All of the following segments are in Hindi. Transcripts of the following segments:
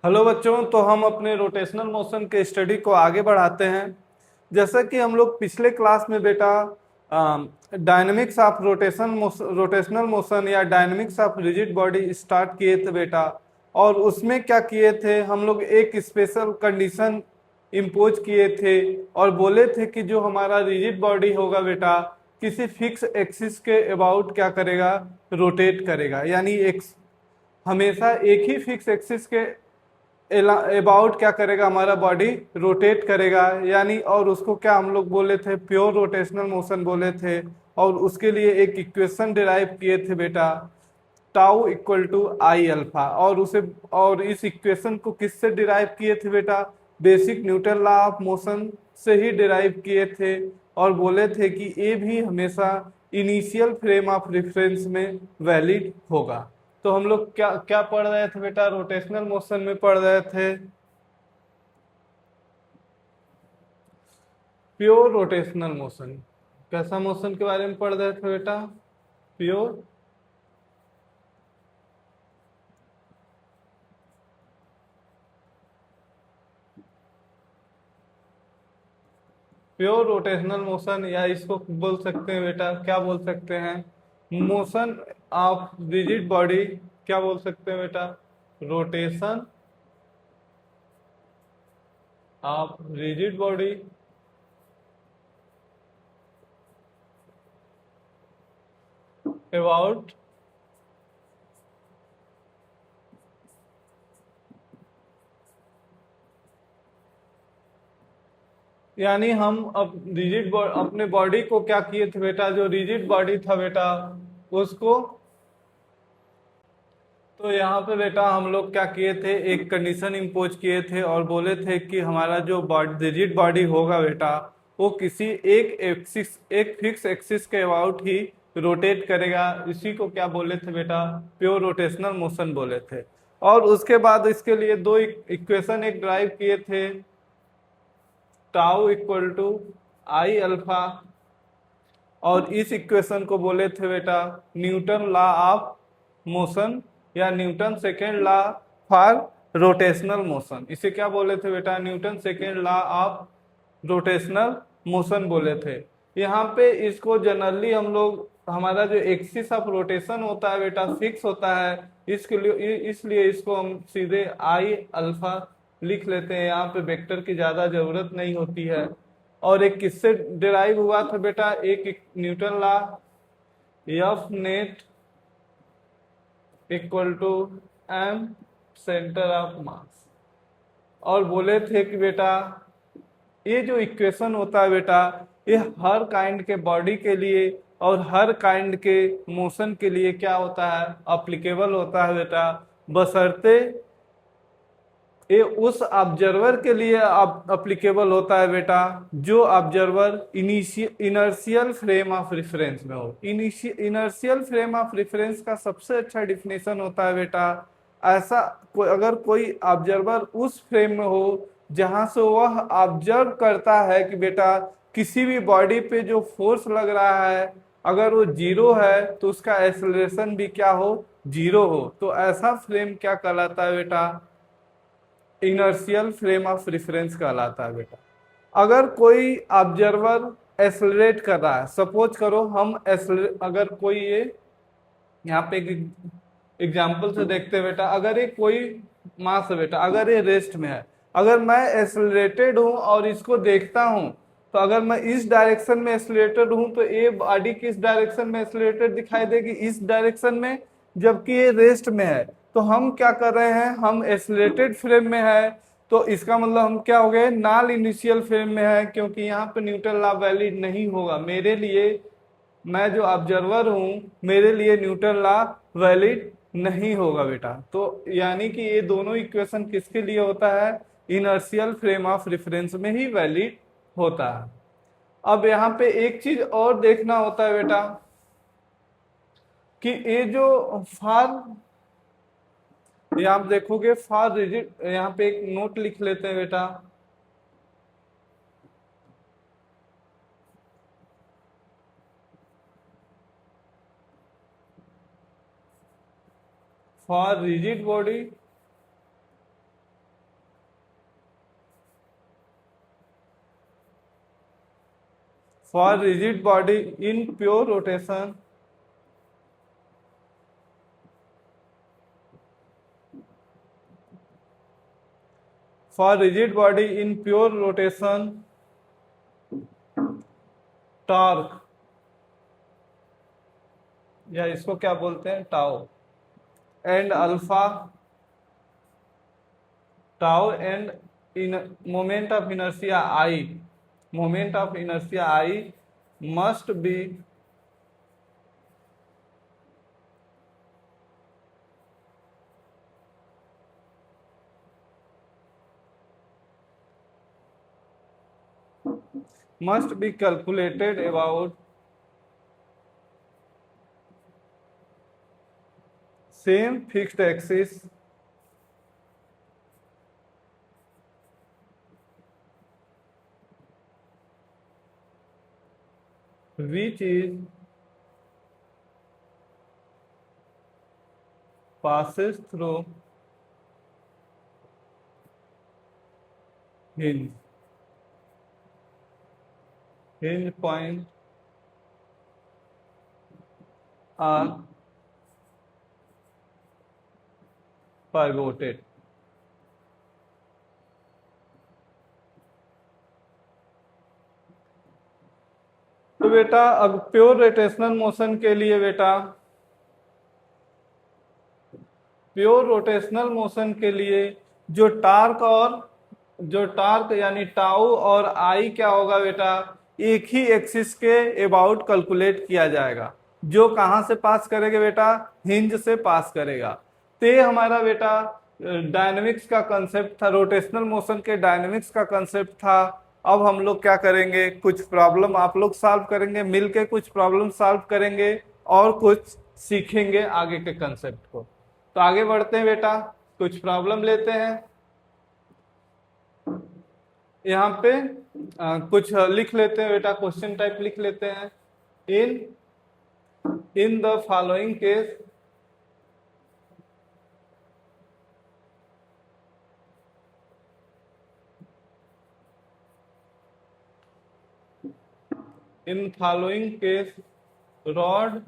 हेलो बच्चों, तो हम अपने रोटेशनल मोशन के स्टडी को आगे बढ़ाते हैं। जैसा कि हम लोग पिछले क्लास में बेटा डायनेमिक्स ऑफ रोटेशनल मोशन या dynamics of rigid body start किए थे बेटा। और उसमें क्या किए थे, हम लोग एक स्पेशल कंडीशन इम्पोज किए थे और बोले थे कि जो हमारा रिजिड बॉडी होगा बेटा, किसी फिक्स एक्सिस के अबाउट क्या करेगा, रोटेट करेगा। यानी हमेशा एक ही फिक्स एक्सिस के अबाउट क्या करेगा, हमारा बॉडी रोटेट करेगा। यानी और उसको क्या हम लोग बोले थे, प्योर रोटेशनल मोशन बोले थे। और उसके लिए एक इक्वेशन डिराइव किए थे बेटा, tau equal to I alpha. और इस इक्वेशन को किससे डिराइव किए थे बेटा, basic Newton law of motion से ही डिराइव किए थे। और बोले थे कि ये भी हमेशा इनिशियल फ्रेम ऑफ रेफरेंस में वैलिड होगा। तो हम लोग क्या क्या पढ़ रहे थे बेटा, रोटेशनल मोशन में पढ़ रहे थे प्योर रोटेशनल मोशन। कैसा मोशन के बारे में पढ़ रहे थे बेटा, प्योर प्योर रोटेशनल मोशन, या इसको बोल सकते हैं बेटा, क्या बोल सकते हैं, मोशन ऑफ रिजिड बॉडी। क्या बोल सकते हैं बेटा, rotation of rigid body about यानी हम अब अपने बॉडी को क्या किए थे बेटा, जो रिजिड बॉडी था बेटा उसको। तो यहाँ पे बेटा हम लोग क्या किए थे, एक कंडीशन इम्पोज किए थे और बोले थे कि हमारा जो रिजिड बॉडी होगा बेटा, वो किसी एक फिक्स एक्सिस के अबाउट ही रोटेट करेगा। इसी को क्या बोले थे बेटा, प्योर रोटेशनल मोशन बोले थे। और उसके बाद इसके लिए दो इक्वेशन एक ड्राइव किए थे, tau equal to I alpha. और इस इक्वेशन को बोले थे बेटा न्यूटन लॉ ऑफ मोशन या Newton second law for rotational motion. इसे क्या बोले थे बेटा, Newton second law of rotational motion बोले थे। यहाँ पे इसको जनरली हम लोग, हमारा जो एक्सिस ऑफ रोटेशन होता है बेटा फिक्स होता है, इसलिए इसको हम सीधे आई अल्फा लिख लेते हैं। यहाँ पे वेक्टर की ज्यादा जरूरत नहीं होती है। और एक किससे डिराइव हुआ था बेटा, एक Newton law, F net equal to M centre of mass. और बोले थे कि बेटा ये जो इक्वेशन होता है बेटा, ये हर काइंड के बॉडी के लिए और हर काइंड के मोशन के लिए क्या होता है, अप्लीकेबल होता है बेटा, बशर्ते ये उस ऑब्जर्वर के लिए अप्लीकेबल होता है बेटा जो observer inertial frame of reference में हो। इनर्शियल फ्रेम ऑफ रेफरेंस का सबसे अच्छा डिफिनेशन होता है बेटा, ऐसा अगर कोई ऑब्जर्वर उस फ्रेम में हो जहां से वह ऑब्जर्व करता है कि बेटा किसी भी बॉडी पे जो फोर्स लग रहा है, अगर वो जीरो है तो उसका एक्सेलरेशन भी क्या हो, जीरो हो। तो ऐसा फ्रेम क्या कहलाता है बेटा, इनर्शियल फ्रेम ऑफ रेफरेंस कहलाता है बेटा। अगर कोई ऑब्जर्वर एक्सेलरेट कर रहा है, सपोज करो अगर कोई ये यहाँ पे एक एग्जाम्पल से देखते हैं बेटा, अगर ये कोई मास है बेटा, अगर ये रेस्ट में है, अगर मैं एक्सेलरेटेड हूं और इसको देखता हूं, तो अगर मैं इस डायरेक्शन में एक्सेलरेटेड हूं तो ये बॉडी किस डायरेक्शन में एक्सेलरेटेड दिखाई देगी, इस डायरेक्शन में, जबकि ये रेस्ट में है। तो हम क्या कर रहे हैं, हम एक्सेलरेटेड फ्रेम में है, तो इसका मतलब हम क्या हो गए, नॉन इनिशियल फ्रेम में है, क्योंकि यहाँ पे न्यूटन लॉ वैलिड नहीं होगा मेरे लिए। मैं जो ऑब्जर्वर हूं, मेरे लिए न्यूटन लॉ वैलिड नहीं होगा बेटा। तो यानी कि ये दोनों इक्वेशन किसके लिए होता है, इनर्शियल फ्रेम ऑफ रेफरेंस में ही वैलिड होता है। अब यहाँ पे एक चीज और देखना होता है बेटा कि ये जो फार, ये आप देखोगे फार रिजिड, यहाँ पे एक नोट लिख लेते हैं बेटा, for rigid body for rigid body in pure rotation, for rigid body in pure rotation torque, या इसको क्या बोलते हैं, tau and alpha, tau and in moment of inertia I, moment of inertia I must be calculated about same fixed axis which is passes through hinge, hinge point are pivoted. तो बेटा अब प्योर रोटेशनल मोशन के लिए बेटा, प्योर रोटेशनल मोशन के लिए जो टार्क यानी टाउ और आई क्या होगा बेटा, एक ही एक्सिस के अबाउट कैलकुलेट किया जाएगा, जो कहां से पास करेगा बेटा, हिंज से पास करेगा। तो ये हमारा बेटा डायनेमिक्स का कंसेप्ट था, रोटेशनल मोशन के डायनेमिक्स का कंसेप्ट था। अब हम लोग क्या करेंगे, कुछ प्रॉब्लम आप लोग सॉल्व करेंगे, मिलके कुछ प्रॉब्लम सॉल्व करेंगे और कुछ सीखेंगे आगे के कंसेप्ट को। तो आगे बढ़ते हैं बेटा, कुछ प्रॉब्लम लेते हैं। यहाँ पे कुछ लिख लेते हैं बेटा, क्वेश्चन टाइप लिख लेते हैं। In the following case rod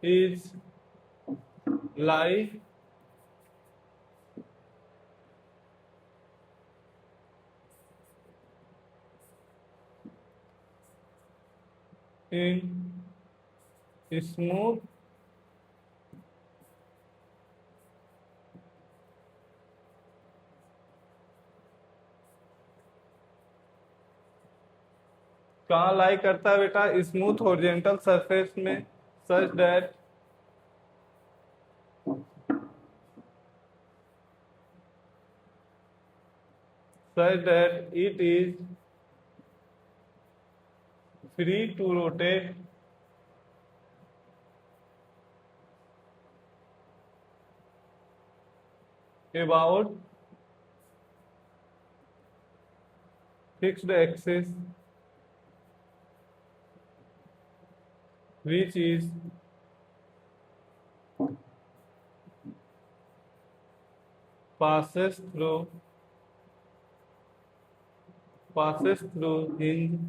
is lie in smooth कहाँ लाई करता है बेटा, स्मूथ हॉरिजॉन्टल सरफेस में, such that it is free to rotate about fixed axis which is passes through hinge,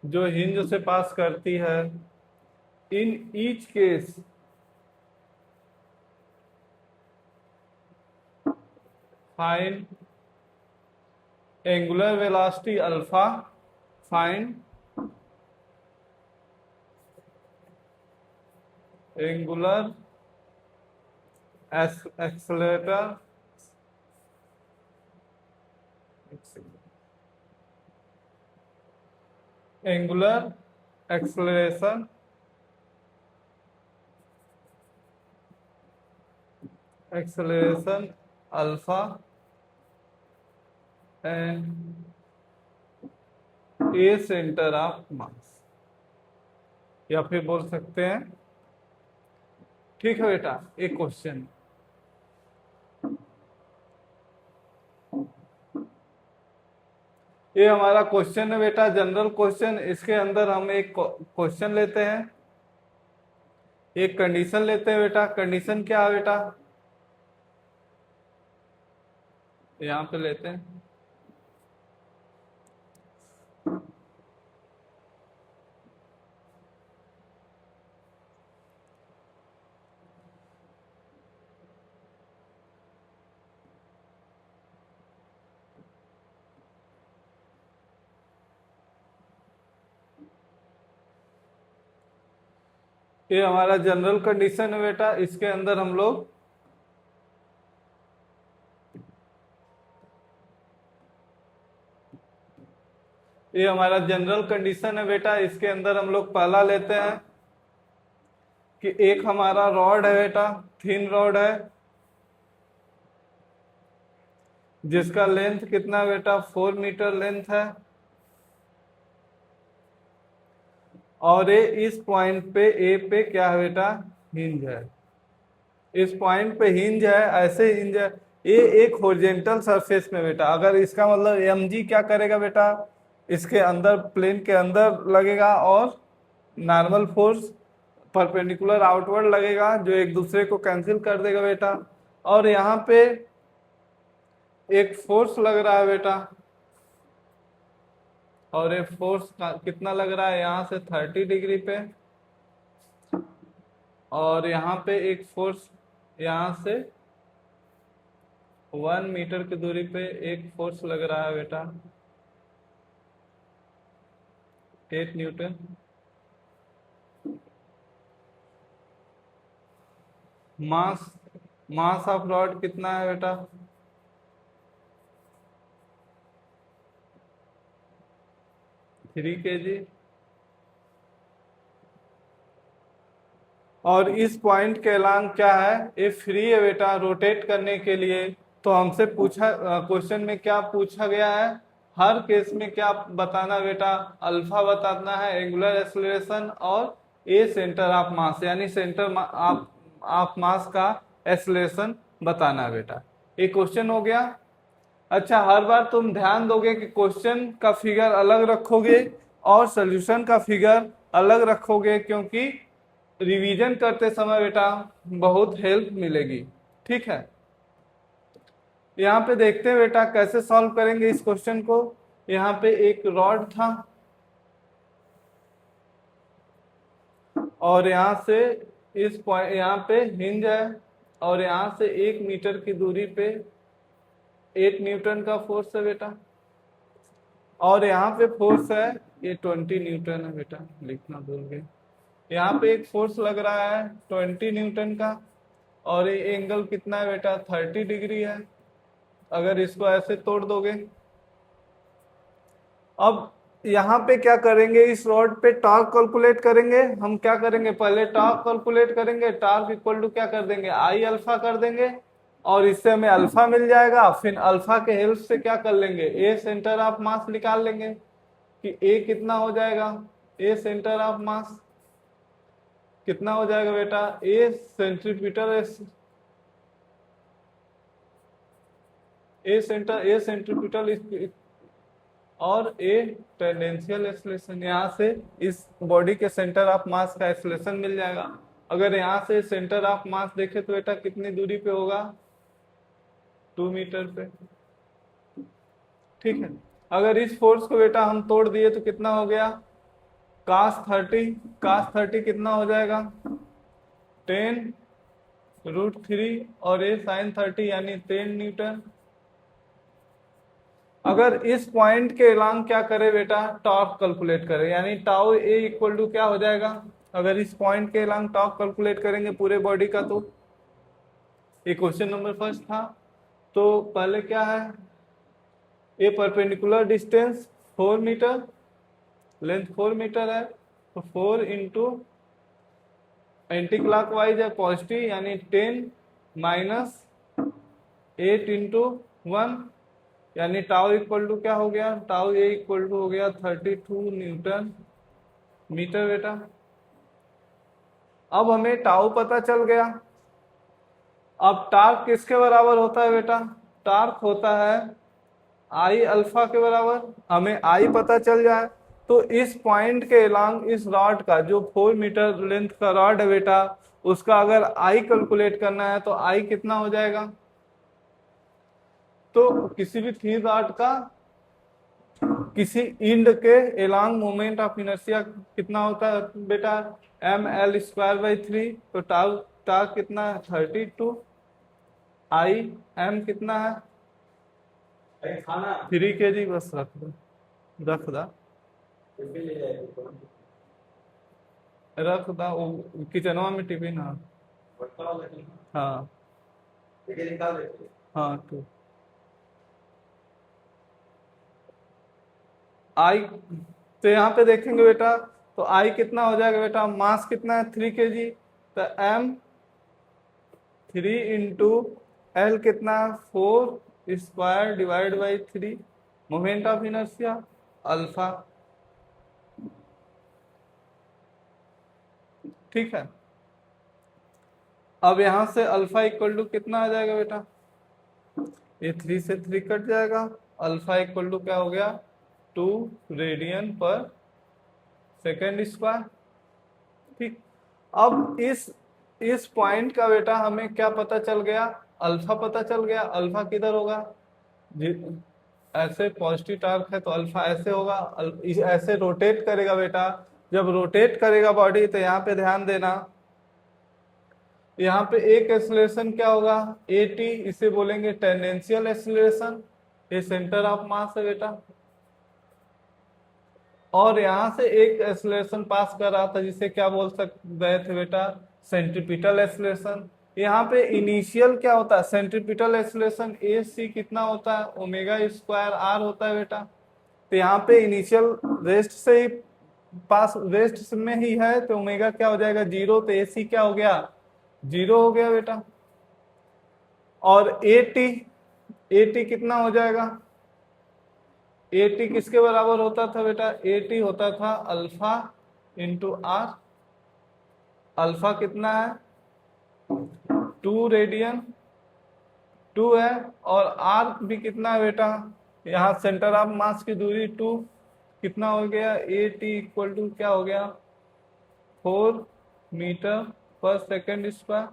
जो हिंज से पास करती है। In each case find angular velocity alpha, find angular accelerator angular acceleration alpha and a centre of mass, या फिर बोल सकते हैं, ठीक है बेटा। एक क्वेश्चन, ये हमारा क्वेश्चन है बेटा, जनरल क्वेश्चन। इसके अंदर हम एक क्वेश्चन लेते हैं, एक कंडीशन लेते हैं बेटा। कंडीशन क्या है बेटा, यहाँ पे लेते हैं, ये हमारा जनरल कंडीशन है बेटा, इसके अंदर हम लोग ये हमारा जनरल कंडीशन है बेटा, इसके अंदर हम लोग पहला लेते हैं कि एक हमारा रॉड है बेटा, थिन रॉड है, जिसका लेंथ कितना है बेटा, 4 मीटर लेंथ है, और ये इस पॉइंट पे ए पे क्या है बेटा, हिंज है। इस पॉइंट पे हिंज है, ऐसे हिंज है, ये एक हॉरिजॉन्टल सरफेस में बेटा। अगर इसका मतलब एम जी क्या करेगा बेटा, इसके अंदर प्लेन के अंदर लगेगा और नॉर्मल फोर्स परपेंडिकुलर आउटवर्ड लगेगा, जो एक दूसरे को कैंसिल कर देगा बेटा। और यहाँ पे एक फोर्स लग रहा है बेटा, और ये फोर्स कितना लग रहा है, यहाँ से 30 डिग्री पे, और यहाँ पे एक फोर्स यहाँ से 1 मीटर की दूरी पे एक फोर्स लग रहा है बेटा, 8 Newton. Mass mass of rod कितना है बेटा, 3 kg। और इस पॉइंट के अलांग क्या है, ये फ्री है बेटा रोटेट करने के लिए। तो हमसे पूछा क्वेश्चन में क्या पूछा गया है, हर केस में क्या बताना बेटा, अल्फा बताना है एंगुलर एक्सेलरेशन, और ए सेंटर ऑफ मास यानी सेंटर ऑफ मास का एक्सेलरेशन बताना है बेटा। ये क्वेश्चन हो गया। अच्छा, हर बार तुम ध्यान दोगे कि क्वेश्चन का फिगर अलग रखोगे और सोल्यूशन का फिगर अलग रखोगे, क्योंकि रिवीजन करते समय बेटा बहुत हेल्प मिलेगी। ठीक है, यहाँ पे देखते हैं बेटा कैसे सॉल्व करेंगे इस क्वेश्चन को। यहाँ पे एक रॉड था, और यहाँ से इस पॉइंट यहाँ पे हिंज है, और यहाँ से 1 मीटर की दूरी पे 8 न्यूटन का फोर्स है बेटा, और यहाँ पे फोर्स है ये 20 न्यूटन है बेटा, लिखना भूल गए। यहाँ पे एक फोर्स लग रहा है 20 न्यूटन का, और ये एंगल कितना है बेटा, 30 डिग्री है। अगर इसको ऐसे तोड़ दोगे, अब यहाँ पे क्या करेंगे, इस रॉड पे टॉर्क कैलकुलेट करेंगे। हम क्या करेंगे, पहले टॉर्क कैलकुलेट करेंगे, टॉर्क इक्वल टू क्या कर देंगे, आई अल्फा कर देंगे, और इससे हमें अल्फा मिल जाएगा। फिर अल्फा के हेल्प से क्या कर लेंगे, ए सेंटर ऑफ मास निकाल लेंगे कि ए कितना हो जाएगा, ए सेंटर ऑफ मास कितना हो जाएगा बेटा, ए सेंट्रीपिटल और ए टेंडेंशियल एक्सेलरेशन। यहाँ से इस बॉडी के सेंटर ऑफ मास का एक्सेलरेशन मिल जाएगा। अगर यहाँ से सेंटर ऑफ मास देखे तो बेटा कितनी दूरी पे होगा, 2 मीटर पे। ठीक है, अगर इस फोर्स को बेटा हम तोड़ दिए तो कितना हो गया, cos 30 कितना हो जाएगा, 10√3, और ये sin 30 यानी 10 न्यूटन। अगर इस पॉइंट के अलांग क्या करे बेटा, टॉर्क कैलकुलेट करे, यानी टाउ ए इक्वल टू क्या हो जाएगा, अगर इस पॉइंट के अलांग टॉर्क कैलकुलेट करेंगे पूरे बॉडी का, तो ये क्वेश्चन नंबर फर्स्ट था। तो पहले क्या है, a perpendicular distance 4 metre, length 4 metre है, तो 4 इंटू एंटी क्लॉकवाइज है पॉजिटिव, यानी 10 माइनस 8 इंटू 1, यानी टाउ इक्वल टू क्या हो गया, टाउ ए इक्वल टू हो गया 32 न्यूटन मीटर बेटा। अब हमें टाउ पता चल गया। अब टार्क किसके बराबर होता है बेटा, टार्क होता है आई अल्फा के बराबर। हमें आई पता चल जाए तो इस पॉइंट के अलांग इस रॉड का जो 4 मीटर लेंथ का रॉड है बेटा, उसका अगर आई कैलकुलेट करना है तो आई कितना हो जाएगा, तो किसी भी थ्री रॉड का किसी इंड के एलॉन्ग मोमेंट ऑफ इनर्शिया कितना होता है बेटा, ml²/3। तो टार्क कितना है, 32, आई एम कितना है, 3 kg। बस रख दो। रख दा किचनवा में टिफिन। हाँ हाँ हाँ तो आई, तो यहाँ पे देखेंगे बेटा, तो आई कितना हो जाएगा बेटा, मास कितना है 3 kg, तो m 3 × L कितना 4² / 3, मोमेंट ऑफ इनर्शिया अल्फा। ठीक है, अब यहां से अल्फा इक्वल टू कितना आ जाएगा बेटा, ये 3 से 3 कट जाएगा, अल्फा इक्वल टू क्या हो गया 2 रेडियन पर सेकेंड स्क्वायर। ठीक, अब इस पॉइंट का बेटा हमें क्या पता चल गया, अल्फा पता चल गया। अल्फा किधर होगा, ऐसे पॉजिटिव टार्क है तो अल्फा ऐसे होगा, ऐसे रोटेट करेगा बेटा। जब रोटेट करेगा बॉडी तो यहाँ पे ध्यान देना, यहाँ पे एक एक्सेलरेशन क्या होगा ए टी, इसे बोलेंगे टेंडेंशियल एक्सेलरेशन, ये सेंटर ऑफ मास है बेटा। और यहाँ से एक एक्सेलरेशन पास कर रहा था जिसे क्या बोल सकते थे बेटा, सेंट्रीपिटल एक्सेलरेशन। यहाँ पे इनिशियल क्या होता है, सेंट्रीपिटल एक्सेलरेशन ए सी कितना होता है ω² होता है बेटा। तो यहाँ पे इनिशियल रेस्ट से ही पास, रेस्ट में ही है तो ओमेगा क्या हो जाएगा 0, तो ए सी क्या हो गया 0 हो गया बेटा। और ए टी कितना हो जाएगा, ए टी किसके बराबर होता था बेटा, ए टी होता था अल्फा × r। अल्फा कितना है 2 रेडियन 2 है, और आर भी कितना है बेटा, यहाँ सेंटर ऑफ मास की दूरी 2, कितना हो गया ए टी इक्वल टू क्या हो गया 4 मीटर/सेकेंड स्क्वायर।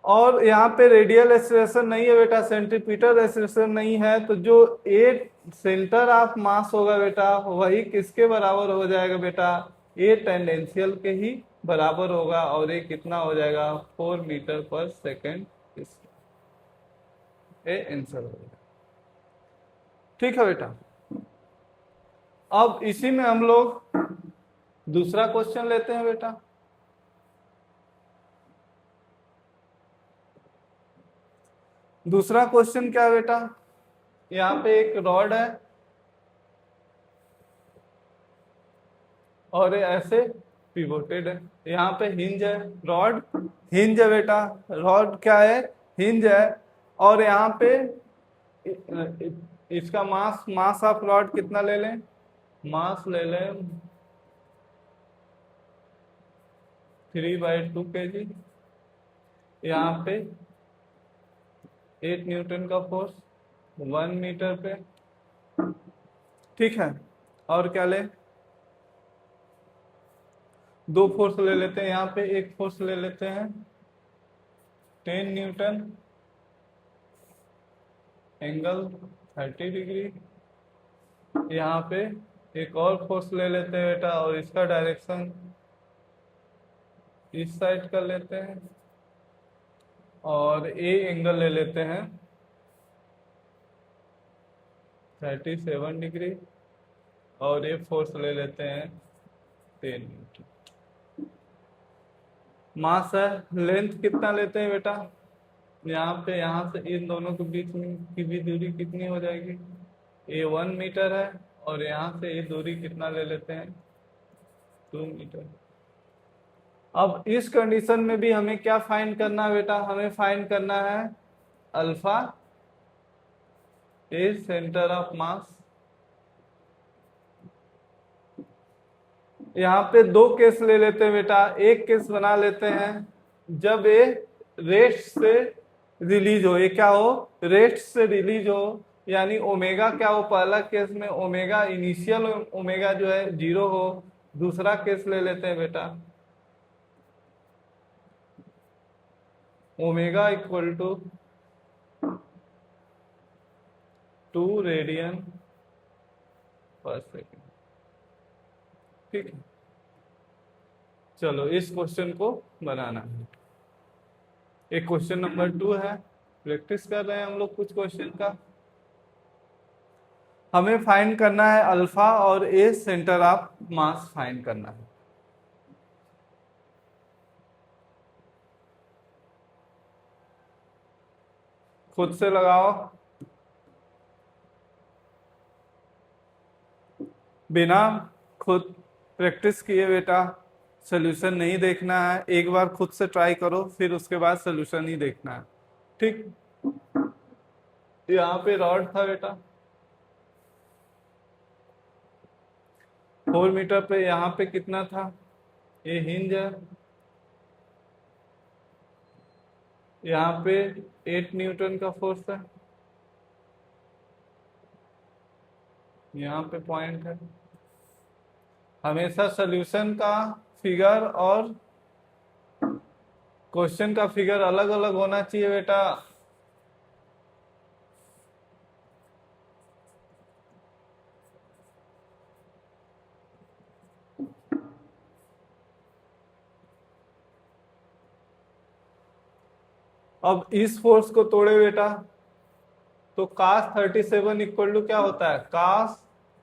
और यहाँ पे रेडियल एक्सेलरेशन नहीं है बेटा, सेंट्रीपिटल एक्सेलरेशन नहीं है, तो जो ए सेंटर ऑफ मास होगा बेटा वही किसके बराबर हो जाएगा बेटा, ए टेंडेंशियल के ही बराबर होगा, और ये कितना हो जाएगा 4 मीटर/सेकेंड, ये आंसर हो जाएगा। ठीक है बेटा, अब इसी में हम लोग दूसरा क्वेश्चन लेते हैं बेटा। दूसरा क्वेश्चन क्या है बेटा, यहाँ पे एक रॉड है और ये ऐसे पिवोटेड है, यहाँ पे हिंज है, रॉड हिंज है बेटा, रॉड क्या है हिंज है, और यहाँ पे इसका मास ऑफ रॉड कितना ले लें, मास ले लें 3/2 kg, यहाँ पे 8 न्यूटन का फोर्स 1 मीटर पे। ठीक है, और क्या ले, 2 फोर्स ले लेते हैं, यहाँ पे एक फोर्स ले लेते हैं 10 न्यूटन एंगल 30 डिग्री, यहाँ पे एक और फोर्स ले लेते हैं बेटा, और इसका डायरेक्शन इस साइड कर लेते हैं, और ए एंगल ले लेते हैं 37 डिग्री, और ये फोर्स ले लेते हैं 10 न्यूटन। मास है, लेंथ कितना लेते हैं बेटा, यहाँ से इन दोनों के बीच में की भी दूरी कितनी हो जाएगी, ये 1 मीटर है, और यहाँ से ये दूरी कितना ले लेते हैं 2 मीटर। अब इस कंडीशन में भी हमें क्या फाइंड करना है बेटा, हमें फाइंड करना है अल्फा ए सेंटर ऑफ मास। यहाँ पे 2 केस ले लेते हैं बेटा, एक केस बना लेते हैं जब ये रेस्ट से रिलीज हो, ये क्या हो रेस्ट से रिलीज हो, यानी ओमेगा क्या हो, पहला केस में ओमेगा इनिशियल ओमेगा जो है 0 हो। दूसरा केस ले लेते हैं बेटा, ओमेगा इक्वल टू 2 रेडियन पर सेकेंड। ठीक है, चलो इस क्वेश्चन को बनाना है। एक क्वेश्चन नंबर 2 है, प्रैक्टिस कर रहे हैं हम लोग कुछ क्वेश्चन का। हमें फाइंड करना है अल्फा और ए सेंटर ऑफ मास फाइंड करना है। खुद से लगाओ, बिना खुद प्रैक्टिस किए बेटा सोल्यूशन नहीं देखना है। एक बार खुद से ट्राई करो, फिर उसके बाद सोल्यूशन ही देखना है। ठीक, यहाँ पे रॉड था बेटा 4 मीटर पे, यहाँ पे कितना था, ये हिंज है, यहाँ पे 8 न्यूटन का फोर्स है, यहाँ पे पॉइंट है। हमेशा सोल्यूशन का फिगर और क्वेश्चन का फिगर अलग अलग होना चाहिए बेटा। अब इस फोर्स को तोड़े बेटा, तो cos 37 इक्वल टू क्या होता है, cos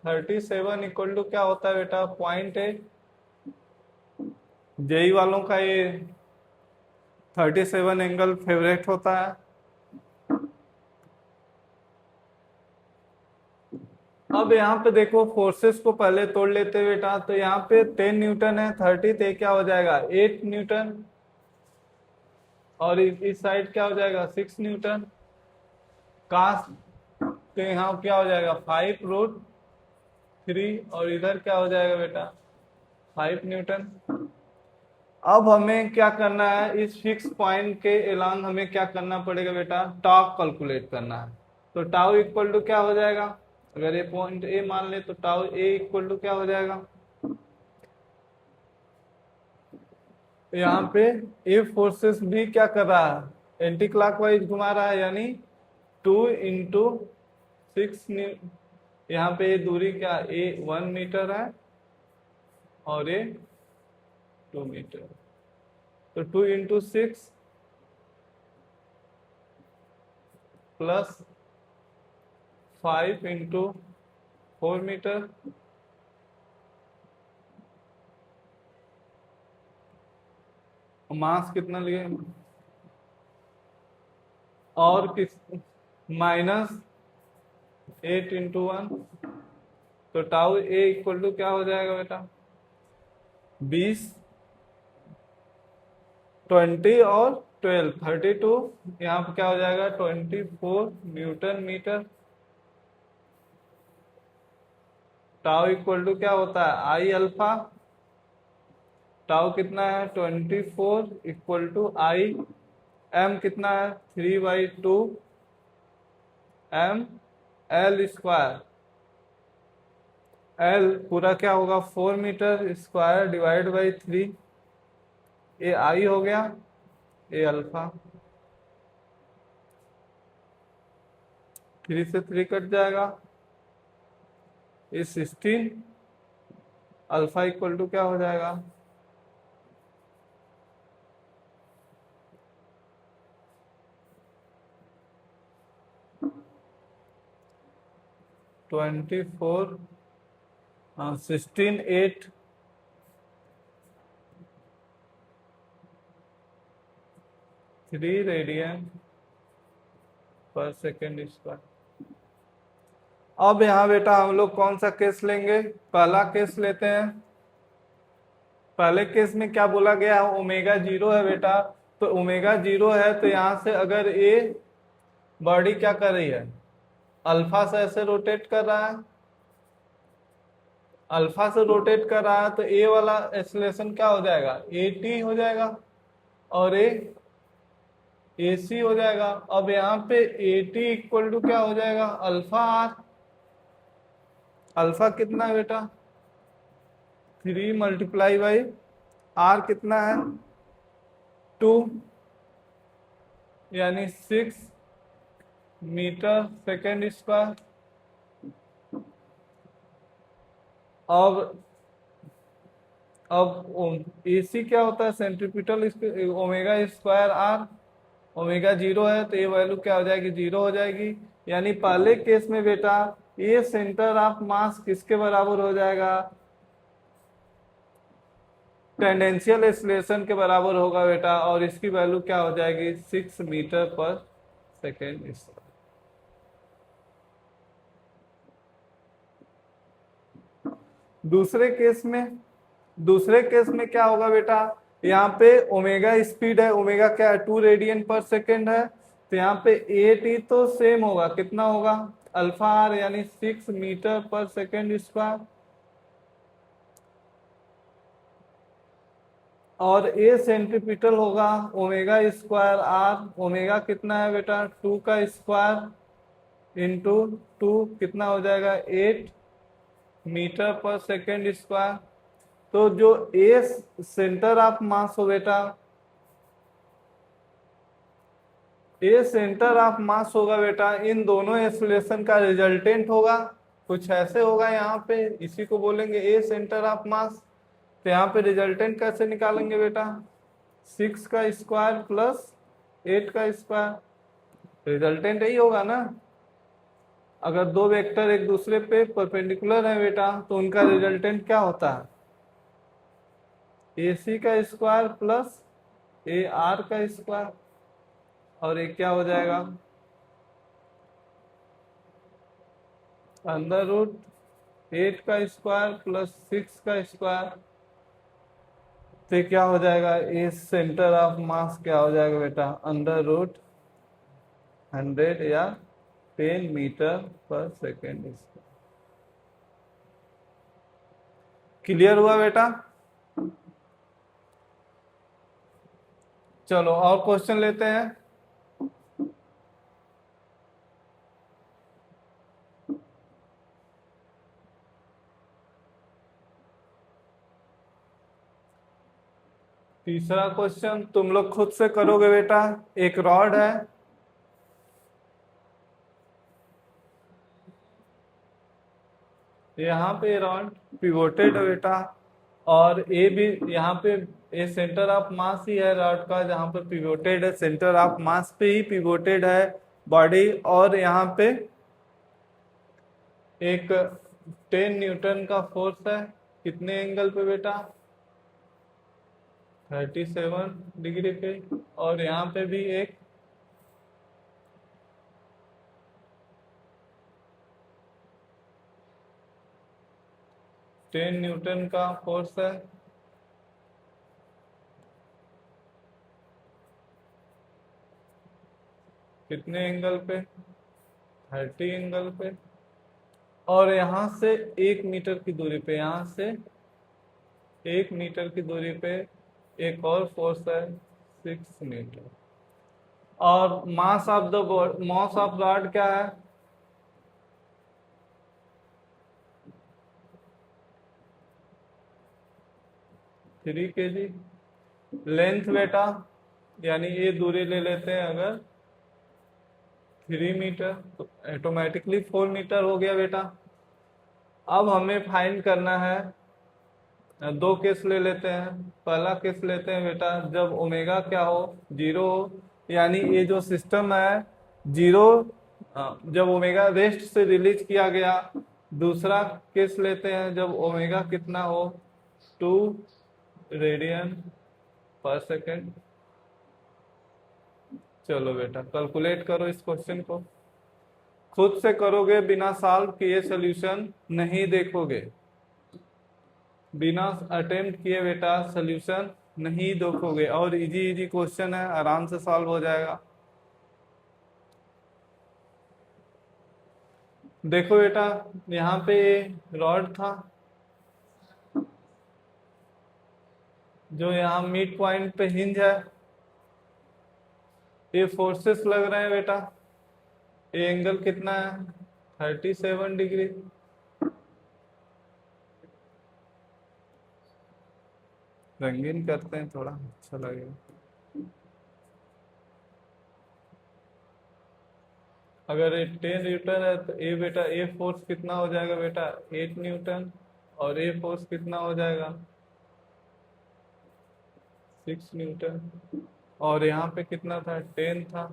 37 इक्वल टू क्या होता है बेटा, पॉइंट है। जेई वालों का ये 37 एंगल फेवरेट होता है। अब यहाँ पे देखो फोर्सेस को पहले तोड़ लेते हैं बेटा, तो यहाँ पे 10 न्यूटन है, 30 तो क्या हो जाएगा 8 न्यूटन, और इस साइड क्या हो जाएगा 6 न्यूटन। काश तो यहाँ क्या हो जाएगा 5√3, और इधर क्या हो जाएगा बेटा 5 न्यूटन। अब हमें क्या करना है, इस फिक्स पॉइंट के एलांग हमें क्या करना पड़ेगा बेटा, टाउ कैलकुलेट करना है। तो टाउ इक्वल टू क्या हो जाएगा, अगर ये पॉइंट ए मान ले तो टाउ ए इक्वल टू क्या हो जाएगा, यहाँ पे ए फोर्सेस भी क्या कर रहा है, एंटी क्लॉकवाइज घुमा रहा है, यानी 2 × 6 यहाँ पे ये दूरी क्या, ए 1 मीटर है और ये 2 मीटर, तो 2 × 6 प्लस 5 × 4 मीटर, मास कितना लिए, और किस -8 × 1, तो टाउ ए इक्वल टू क्या हो जाएगा बेटा 20, 20 और 12 32, यहाँ पे क्या हो जाएगा 24 Newton metre. Tau equal to क्या होता है आई अल्फा, टाउ कितना है 24 इक्वल टू आई, एम कितना है 3/2 एम एल स्क्वायर, एल पूरा क्या होगा 4 मीटर स्क्वायर डिवाइड बाई 3, ये आई हो गया, ये अल्फा, 3 से 3 कट जाएगा, ये 16, अल्फा इक्वल टू क्या हो जाएगा 24, 16 8 3 रेडियन पर सेकेंड स्क्वायर। अब यहाँ बेटा हम लोग कौन सा केस लेंगे, पहला केस लेते हैं। पहले केस में क्या बोला गया है, ओमेगा 0 है बेटा, तो ओमेगा 0 है तो यहाँ से अगर ए बॉडी क्या कर रही है, अल्फा से ऐसे रोटेट कर रहा है, अल्फा से रोटेट कर रहा है, तो ए वाला एक्सेलरेशन क्या हो जाएगा AT हो जाएगा, और ए AC हो जाएगा। अब यहाँ पे AT इक्वल टू क्या हो जाएगा अल्फा आर, अल्फा कितना है बेटा 3 मल्टीप्लाई बाई आर कितना है 2, यानी 6 मीटर सेकेंड स्क्वायर। अब AC क्या होता है centripetal omega square are, omega 0 है तो ये वैल्यू क्या हो जाएगी 0 हो जाएगी, यानी पहले केस में बेटा ये सेंटर ऑफ मास किसके बराबर हो जाएगा, टेंडेंशियल एक्सेलरेशन के बराबर होगा बेटा, और इसकी वैल्यू क्या हो जाएगी 6 मीटर पर सेकेंड स्क्वायर। दूसरे केस में क्या होगा बेटा, यहाँ पे ओमेगा स्पीड है, ओमेगा क्या है 2 रेडियन पर सेकेंड है, तो यहाँ पे ए टी तो सेम होगा, कितना होगा अल्फा आर यानी 6 मीटर पर सेकेंड स्क्वायर, और ए सेंट्रीपिटल होगा ओमेगा स्क्वायर आर, ओमेगा कितना है बेटा 2 का स्क्वायर इंटू 2 कितना हो जाएगा 8 मीटर पर सेकेंड स्क्वायर। तो जो ए सेंटर ऑफ मास हो बेटा, ए सेंटर ऑफ मास होगा बेटा, इन दोनों एक्सेलरेशन का रिजल्टेंट होगा, कुछ ऐसे होगा यहाँ पे, इसी को बोलेंगे ए सेंटर ऑफ मास। तो यहाँ पे रिजल्टेंट कैसे निकालेंगे बेटा, 6 का स्क्वायर प्लस 8 का स्क्वायर, रिजल्टेंट यही होगा ना। अगर दो वेक्टर एक दूसरे पे परपेंडिकुलर है बेटा, तो उनका रिजल्टेंट क्या होता है, ए सी का स्क्वायर प्लस ए आर का स्क्वायर, और एक क्या हो जाएगा अंडर रूट 8 का स्क्वायर प्लस 6 का स्क्वायर। तो क्या हो जाएगा, ए सेंटर ऑफ मास क्या हो जाएगा बेटा अंडर रूट 100 या 10 मीटर पर सेकेंड स्क्वायर। क्लियर हुआ बेटा। चलो और क्वेश्चन लेते हैं। तीसरा क्वेश्चन तुम लोग खुद से करोगे बेटा। एक रॉड है, यहाँ पे रॉड पिवोटेड है बेटा, और ए भी यहाँ पे, ए सेंटर ऑफ मास ही है रॉड का, जहाँ पर पिवोटेड है, सेंटर ऑफ मास पे ही पिवोटेड है बॉडी, और यहाँ पे एक 10 न्यूटन का फोर्स है, कितने एंगल पे बेटा 37 डिग्री पे, और यहाँ पे भी एक 10 न्यूटन का फोर्स है, कितने एंगल पे 30 एंगल पे, और यहाँ से 1 मीटर की दूरी पे, यहाँ से 1 मीटर की दूरी पे एक और फोर्स है 6 मीटर। और mass of the mass of rod क्या है, थ्री के जी। लेंथ बेटा यानी ये दूरी ले लेते हैं अगर 3 मीटर, तो ऑटोमेटिकली 4 मीटर हो गया बेटा। अब हमें फाइंड करना है, दो केस ले लेते हैं। पहला केस लेते हैं बेटा जब ओमेगा क्या हो 0 हो, यानी ये जो सिस्टम है 0, जब ओमेगा रेस्ट से रिलीज किया गया। दूसरा केस लेते हैं जब ओमेगा कितना हो 2 रेडियन पर सेकेंड। चलो बेटा कैलकुलेट करो इस क्वेश्चन को, खुद से करोगे, बिना सॉल्व किए सोल्यूशन नहीं देखोगे, बिना अटेम्प्ट किए बेटा सोल्यूशन नहीं देखोगे। और इजी इजी क्वेश्चन है, आराम से सॉल्व हो जाएगा। देखो बेटा यहाँ पे रॉड था, जो यहाँ मिड पॉइंट पे हिंज है, ये फोर्सेस लग रहे हैं बेटा, ये एंगल कितना है 37 डिग्री। रंगीन करते हैं थोड़ा अच्छा लगेगा। अगर ये 10 न्यूटन है तो ये बेटा ए फोर्स कितना हो जाएगा बेटा 8 न्यूटन, और ए फोर्स कितना हो जाएगा 6 न्यूटन, और यहाँ पे कितना था 10 था,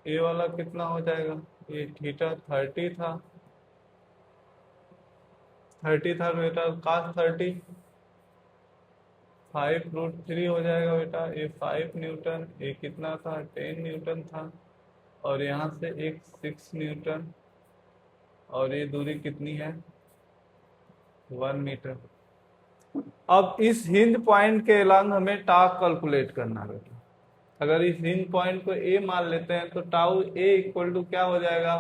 ए वाला कितना हो जाएगा, ये थीटा 30 था, 30 था बेटा cos 30, 5√3 हो जाएगा बेटा। ये 5 न्यूटन, ये कितना था 10 न्यूटन था, और यहाँ से एक 6 न्यूटन, और ये दूरी कितनी है 1 मीटर। अब इस हिंज पॉइंट के अलांग हमें टाउ कैलकुलेट करना है। अगर इस हिंज पॉइंट को ए मान लेते हैं तो टाउ ए इक्वल टू क्या हो जाएगा।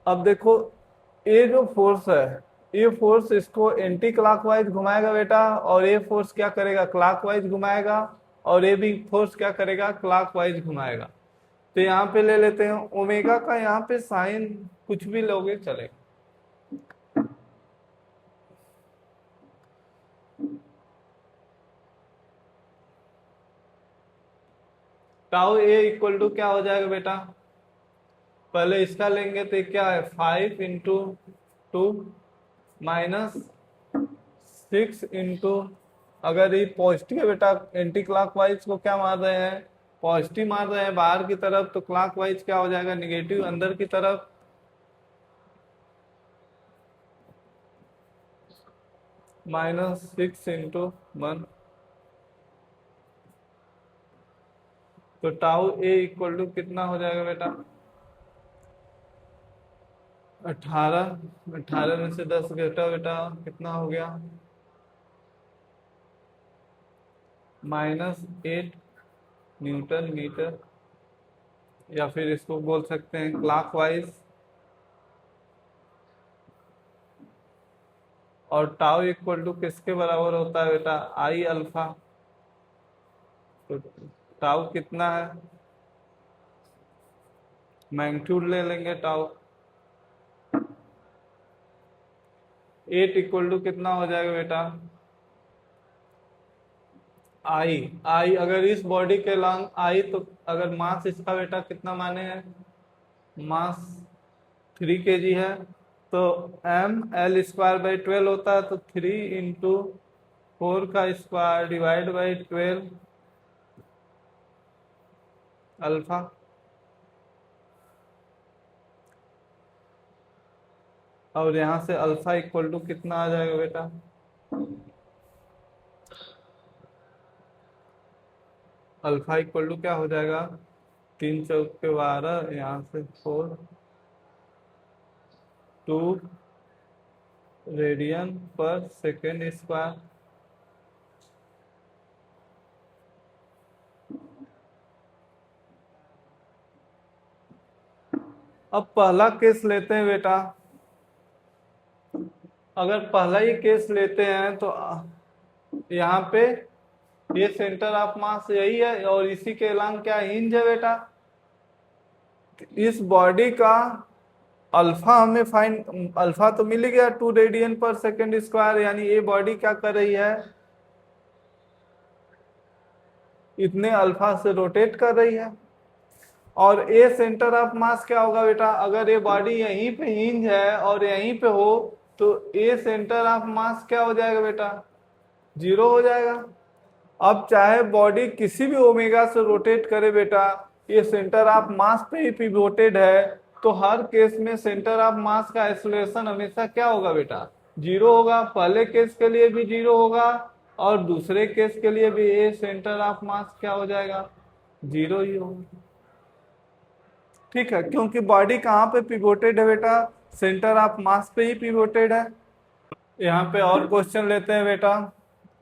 अब देखो, ये जो फोर्स है, ये फोर्स इसको एंटी क्लॉकवाइज घुमाएगा बेटा, और ये फोर्स क्या करेगा क्लॉकवाइज घुमाएगा, और ये भी फोर्स क्या करेगा क्लॉकवाइज घुमाएगा। तो यहाँ पे ले लेते हैं ओमेगा का, यहाँ पे साइन कुछ भी लोगे चलेगा। टाउ ए इक्वल टू क्या हो जाएगा बेटा, पहले इसका लेंगे तो क्या है 5 × 2 माइनस 6 अगर ये पॉजिटिव है बेटा, एंटी क्लॉकवाइज को क्या मार रहे हैं पॉजिटिव मार रहे हैं बाहर की तरफ, तो क्लॉकवाइज क्या हो जाएगा निगेटिव अंदर की तरफ। -6 × 1, तो टाउ ए इक्वल टू कितना हो जाएगा बेटा 18। 18 में से 10 घटा बेटा कितना हो गया -8 न्यूटन मीटर, या फिर इसको बोल सकते हैं क्लॉकवाइज। और टाउ इक्वल टू किसके बराबर होता है बेटा आई अल्फा, तो टाउ कितना है मैग्नीट्यूड ले लेंगे टाउ। 8 इक्वल टू कितना हो जाएगा बेटा आई अगर इस बॉडी के लॉन्ग आई, तो अगर मास इसका बेटा कितना माने हैं मास 3 kg है, तो mL²/12 होता है, तो 3 × 4 का स्क्वायर डिवाइड बाई 12 अल्फा। और यहाँ से अल्फा इक्वल टू कितना आ जाएगा बेटा अल्फा इक्वल टू क्या हो जाएगा 3 × 4 = 12, यहाँ से 4 2 रेडियन/सेकेंड²। अब पहला केस लेते हैं बेटा, अगर पहला ही केस लेते हैं तो यहाँ पे ये सेंटर ऑफ मास यही है, और इसी के अलांग क्या हिंज है बेटा, इस बॉडी का अल्फा हमें फाइंड, अल्फा तो मिल गया 2 रेडियन/सेकेंड², यानी ये बॉडी क्या कर रही है इतने अल्फा से रोटेट कर रही है। और ए सेंटर ऑफ मास क्या होगा बेटा, अगर ये बॉडी यहीं पे हिंज है और यहीं पे हो, तो ए सेंटर ऑफ मास क्या हो जाएगा बेटा 0 हो जाएगा। अब चाहे बॉडी किसी भी ओमेगा से रोटेट करे बेटा, ये सेंटर ऑफ मास पे ही पिवोटेड है, तो हर केस में सेंटर ऑफ मास का एक्सेलरेशन हमेशा क्या होगा बेटा 0 होगा। पहले केस के लिए भी 0 होगा, और दूसरे केस के लिए भी ये सेंटर ऑफ मास क्या हो जाएगा 0 ही होगा। ठीक है, क्योंकि बॉडी कहाँ पे पिवोटेड है बेटा सेंटर ऑफ मास पे ही पिवोटेड है। यहाँ पे और क्वेश्चन लेते हैं बेटा,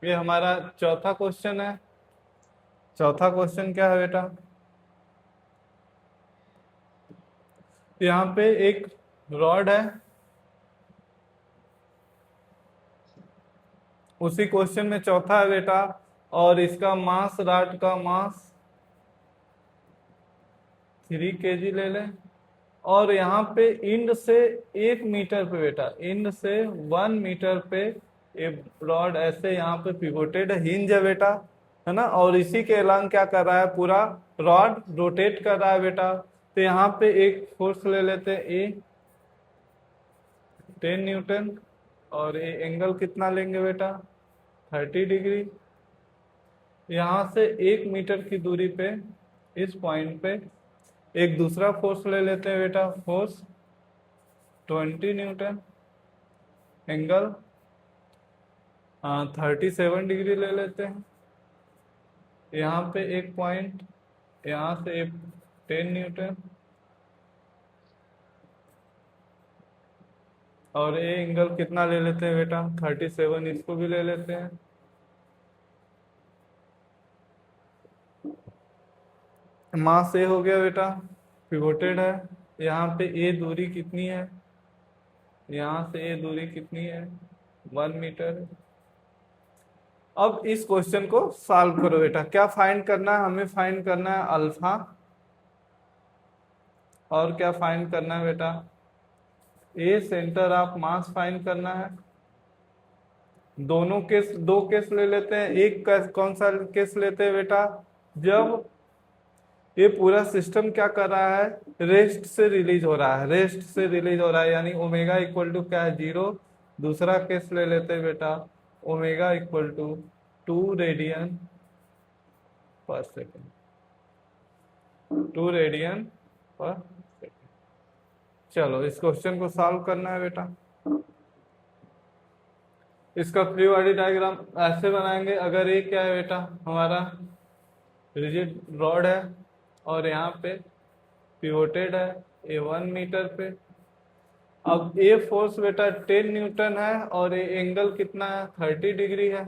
ये हमारा चौथा क्वेश्चन है। चौथा क्वेश्चन क्या है बेटा, यहाँ पे एक रॉड है, उसी क्वेश्चन में चौथा है बेटा, और इसका मास, रॉड का मास 3 kg ले लें, और यहाँ पे इंड से 1 मीटर पे बेटा, इंड से 1 मीटर पे ये रॉड ऐसे यहाँ पे पिवोटेड हिंज है बेटा, है ना, और इसी के अलांग क्या कर रहा है पूरा रॉड रोटेट कर रहा है बेटा। तो यहाँ पे एक फोर्स ले लेते हैं ए 10 न्यूटन, और ये एंगल कितना लेंगे बेटा 30 डिग्री। यहाँ से 1 मीटर की दूरी पे इस पॉइंट पे एक दूसरा फोर्स ले लेते हैं बेटा, फोर्स 20 न्यूटन, एंगल हाँ 37 डिग्री ले लेते हैं। यहाँ पे एक पॉइंट, यहाँ से एक 10 न्यूटन, और ये एंगल कितना ले लेते हैं बेटा 37, इसको भी ले लेते हैं। मास ए हो गया बेटा, पिवोटेड है। यहाँ पे ए दूरी कितनी है, यहाँ से ए दूरी कितनी है 1 मीटर। अब इस क्वेश्चन को सॉल्व करो बेटा। क्या फाइंड करना है हमें? फाइंड करना है अल्फा, और क्या फाइंड करना है बेटा? ए सेंटर ऑफ मास फाइंड करना है। दोनों केस, दो केस ले लेते हैं। एक केस, कौन सा केस लेते हैं बेटा? जब ये पूरा सिस्टम क्या कर रहा है, रेस्ट से रिलीज हो रहा है, रेस्ट से रिलीज हो रहा है, यानी ओमेगा इक्वल टू क्या है 0। दूसरा केस ले लेते हैं बेटा, ओमेगा इक्वल टू 2 रेडियन पर सेकेंड, 2 रेडियन पर सेकेंड। चलो इस क्वेश्चन को सॉल्व करना है बेटा। इसका फ्री बॉडी डायग्राम ऐसे बनाएंगे। अगर ये क्या है बेटा, हमारा रिजिड रॉड है, और यहाँ पे पिवोटेड है ए 1 मीटर पे। अब ए फोर्स बेटा 10 न्यूटन है, और ये एंगल कितना है 30 डिग्री है।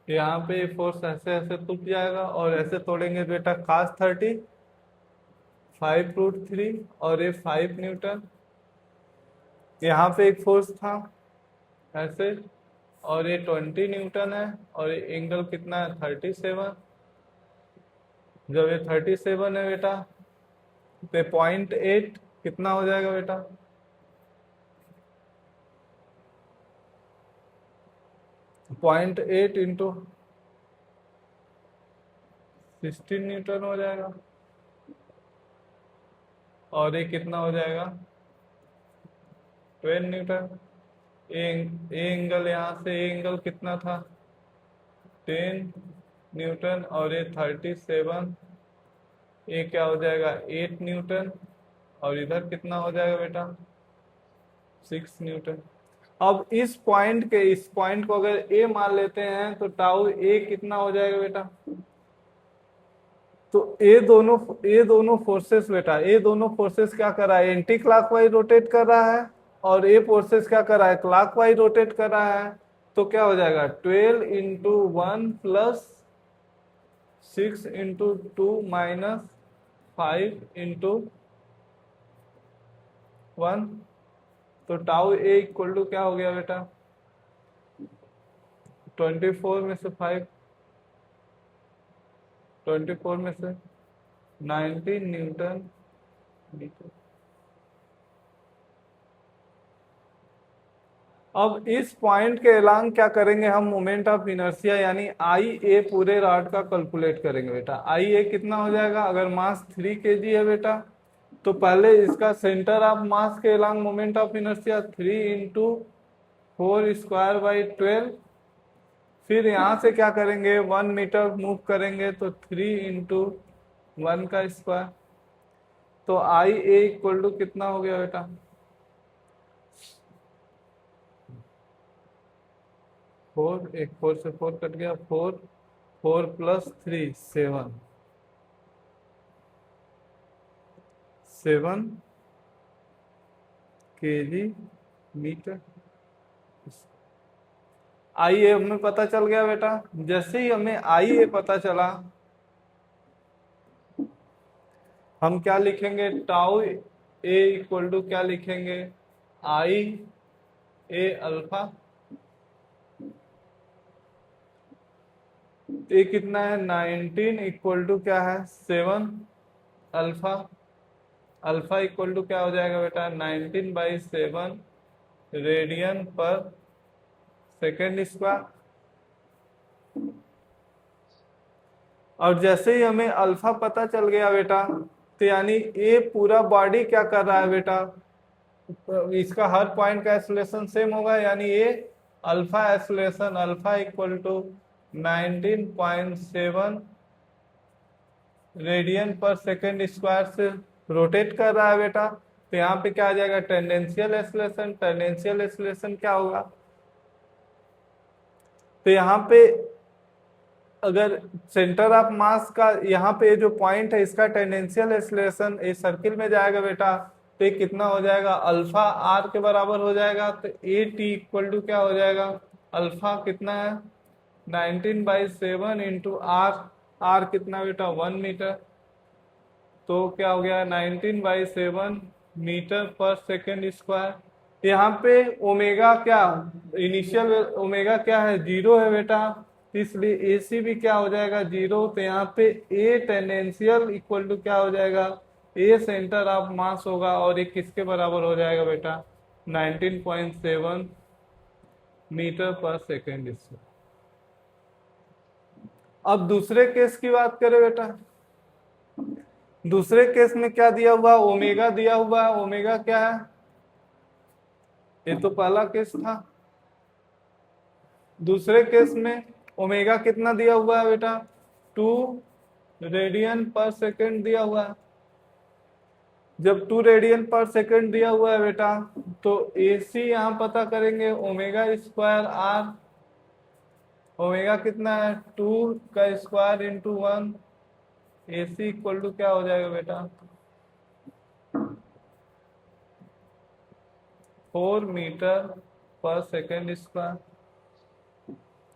यहाँ पे फोर्स ऐसे ऐसे टूट जाएगा, और ऐसे तोड़ेंगे बेटा cos 30, 5√3, और ये 5 न्यूटन। यहाँ पे एक फोर्स था ऐसे, और ये 20 न्यूटन है, और ये एंगल कितना है 37। जब ये 37 है बेटा, तो 0.8 कितना हो जाएगा बेटा? 0.8 इंटू 16 न्यूटन हो जाएगा, और ये कितना हो जाएगा 12 न्यूटन। ए एंगल, यहाँ से ए एंगल कितना था 10 न्यूटन, और ये 37, ये क्या हो जाएगा 8 न्यूटन, और इधर कितना हो जाएगा बेटा 6 न्यूटन। अब इस पॉइंट को अगर ए मान लेते हैं, तो टाउ ए कितना हो जाएगा बेटा? तो ये दोनों फोर्सेस बेटा, ये दोनों फोर्सेस क्या कर रहा है, एंटी क्लॉकवाइज रोटेट कर रहा है, और ये फोर्सेस क्या कर रहा है, क्लॉकवाइज रोटेट कर रहा है। तो क्या हो जाएगा 12 into 1 plus 6 into 2 minus 5 into 1। तो टाउ ए इक्वल टू क्या हो गया बेटा 24 में से 5, 24 में से 19 न्यूटन मीटर। अब इस पॉइंट के अलांग क्या करेंगे हम, मोमेंट ऑफ इनर्शिया यानी आई ए पूरे रॉड का कैलकुलेट करेंगे बेटा। आई ए कितना हो जाएगा, अगर मास 3 kg है बेटा, तो पहले इसका सेंटर ऑफ मास के along moment of inertia 3 into 4² by 12। फिर यहाँ से क्या करेंगे 1 मीटर मूव करेंगे, तो 3 इंटू 1 का स्क्वायर। तो आई ए इक्वल टू कितना हो गया बेटा 4, एक 4 से 4 कट गया, 4, 4 प्लस 3 7 kg मीटर। आई ए हमें पता चल गया बेटा। जैसे ही हमें आई ए पता चला, हम क्या लिखेंगे, टाउ ए इक्वल टू क्या लिखेंगे, आई ए अल्फा। ए कितना है 19 इक्वल टू क्या है 7 अल्फा। अल्फा इक्वल टू क्या हो जाएगा बेटा 19/7 रेडियन पर सेकेंड स्क्वायर। और जैसे ही हमें अल्फा पता चल गया बेटा, तो यानी ये पूरा बॉडी क्या कर रहा है बेटा, इसका हर पॉइंट का एक्सेलरेशन सेम होगा, यानी ये alpha acceleration alpha equal to 19.7 radian पर सेकेंड स्क्वायर से रोटेट कर रहा है बेटा। तो यहाँ पे क्या आ जाएगा, टेंडेंशियल एक्सेलरेशन। टेंडेंशियल एक्सेलरेशन क्या होगा, तो यहाँ पे अगर सेंटर ऑफ मास का यहाँ पे जो पॉइंट है इसका टेंडेंशियल एक्सेलरेशन इस सर्किल में जाएगा बेटा, तो ये कितना हो जाएगा, अल्फा आर के बराबर हो जाएगा। तो ए टी इक्वल टू क्या हो जाएगा, अल्फा कितना है 19/7 इंटू आर। आर कितना बेटा 1 मीटर, तो क्या हो गया 19/7 मीटर पर सेकेंड स्क्वायर। यहाँ पे ओमेगा क्या, इनिशियल ओमेगा क्या है, जीरो है बेटा, इसलिए ए सी भी क्या हो जाएगा जीरो। तो यहाँ पे ए टेंडेंशियल इक्वल टू क्या हो जाएगा, ए सेंटर ऑफ मास होगा, और ये किसके बराबर हो जाएगा बेटा 19.7 मीटर पर सेकेंड स्क्वायर। अब दूसरे केस की बात करें बेटा, दूसरे केस में क्या दिया हुआ, ओमेगा दिया हुआ है। ओमेगा क्या है, ये तो पहला केस था। दूसरे केस में ओमेगा कितना दिया हुआ है बेटा, 2 रेडियन पर सेकेंड दिया हुआ है। जब 2 रेडियन पर सेकेंड दिया हुआ है बेटा, तो ए सी यहाँ पता करेंगे, ओमेगा स्क्वायर आर। ओमेगा कितना है 2 का square into 1। A C equal to क्या हो जाएगा बेटा 4 मीटर पर सेकेंड स्क्वायर।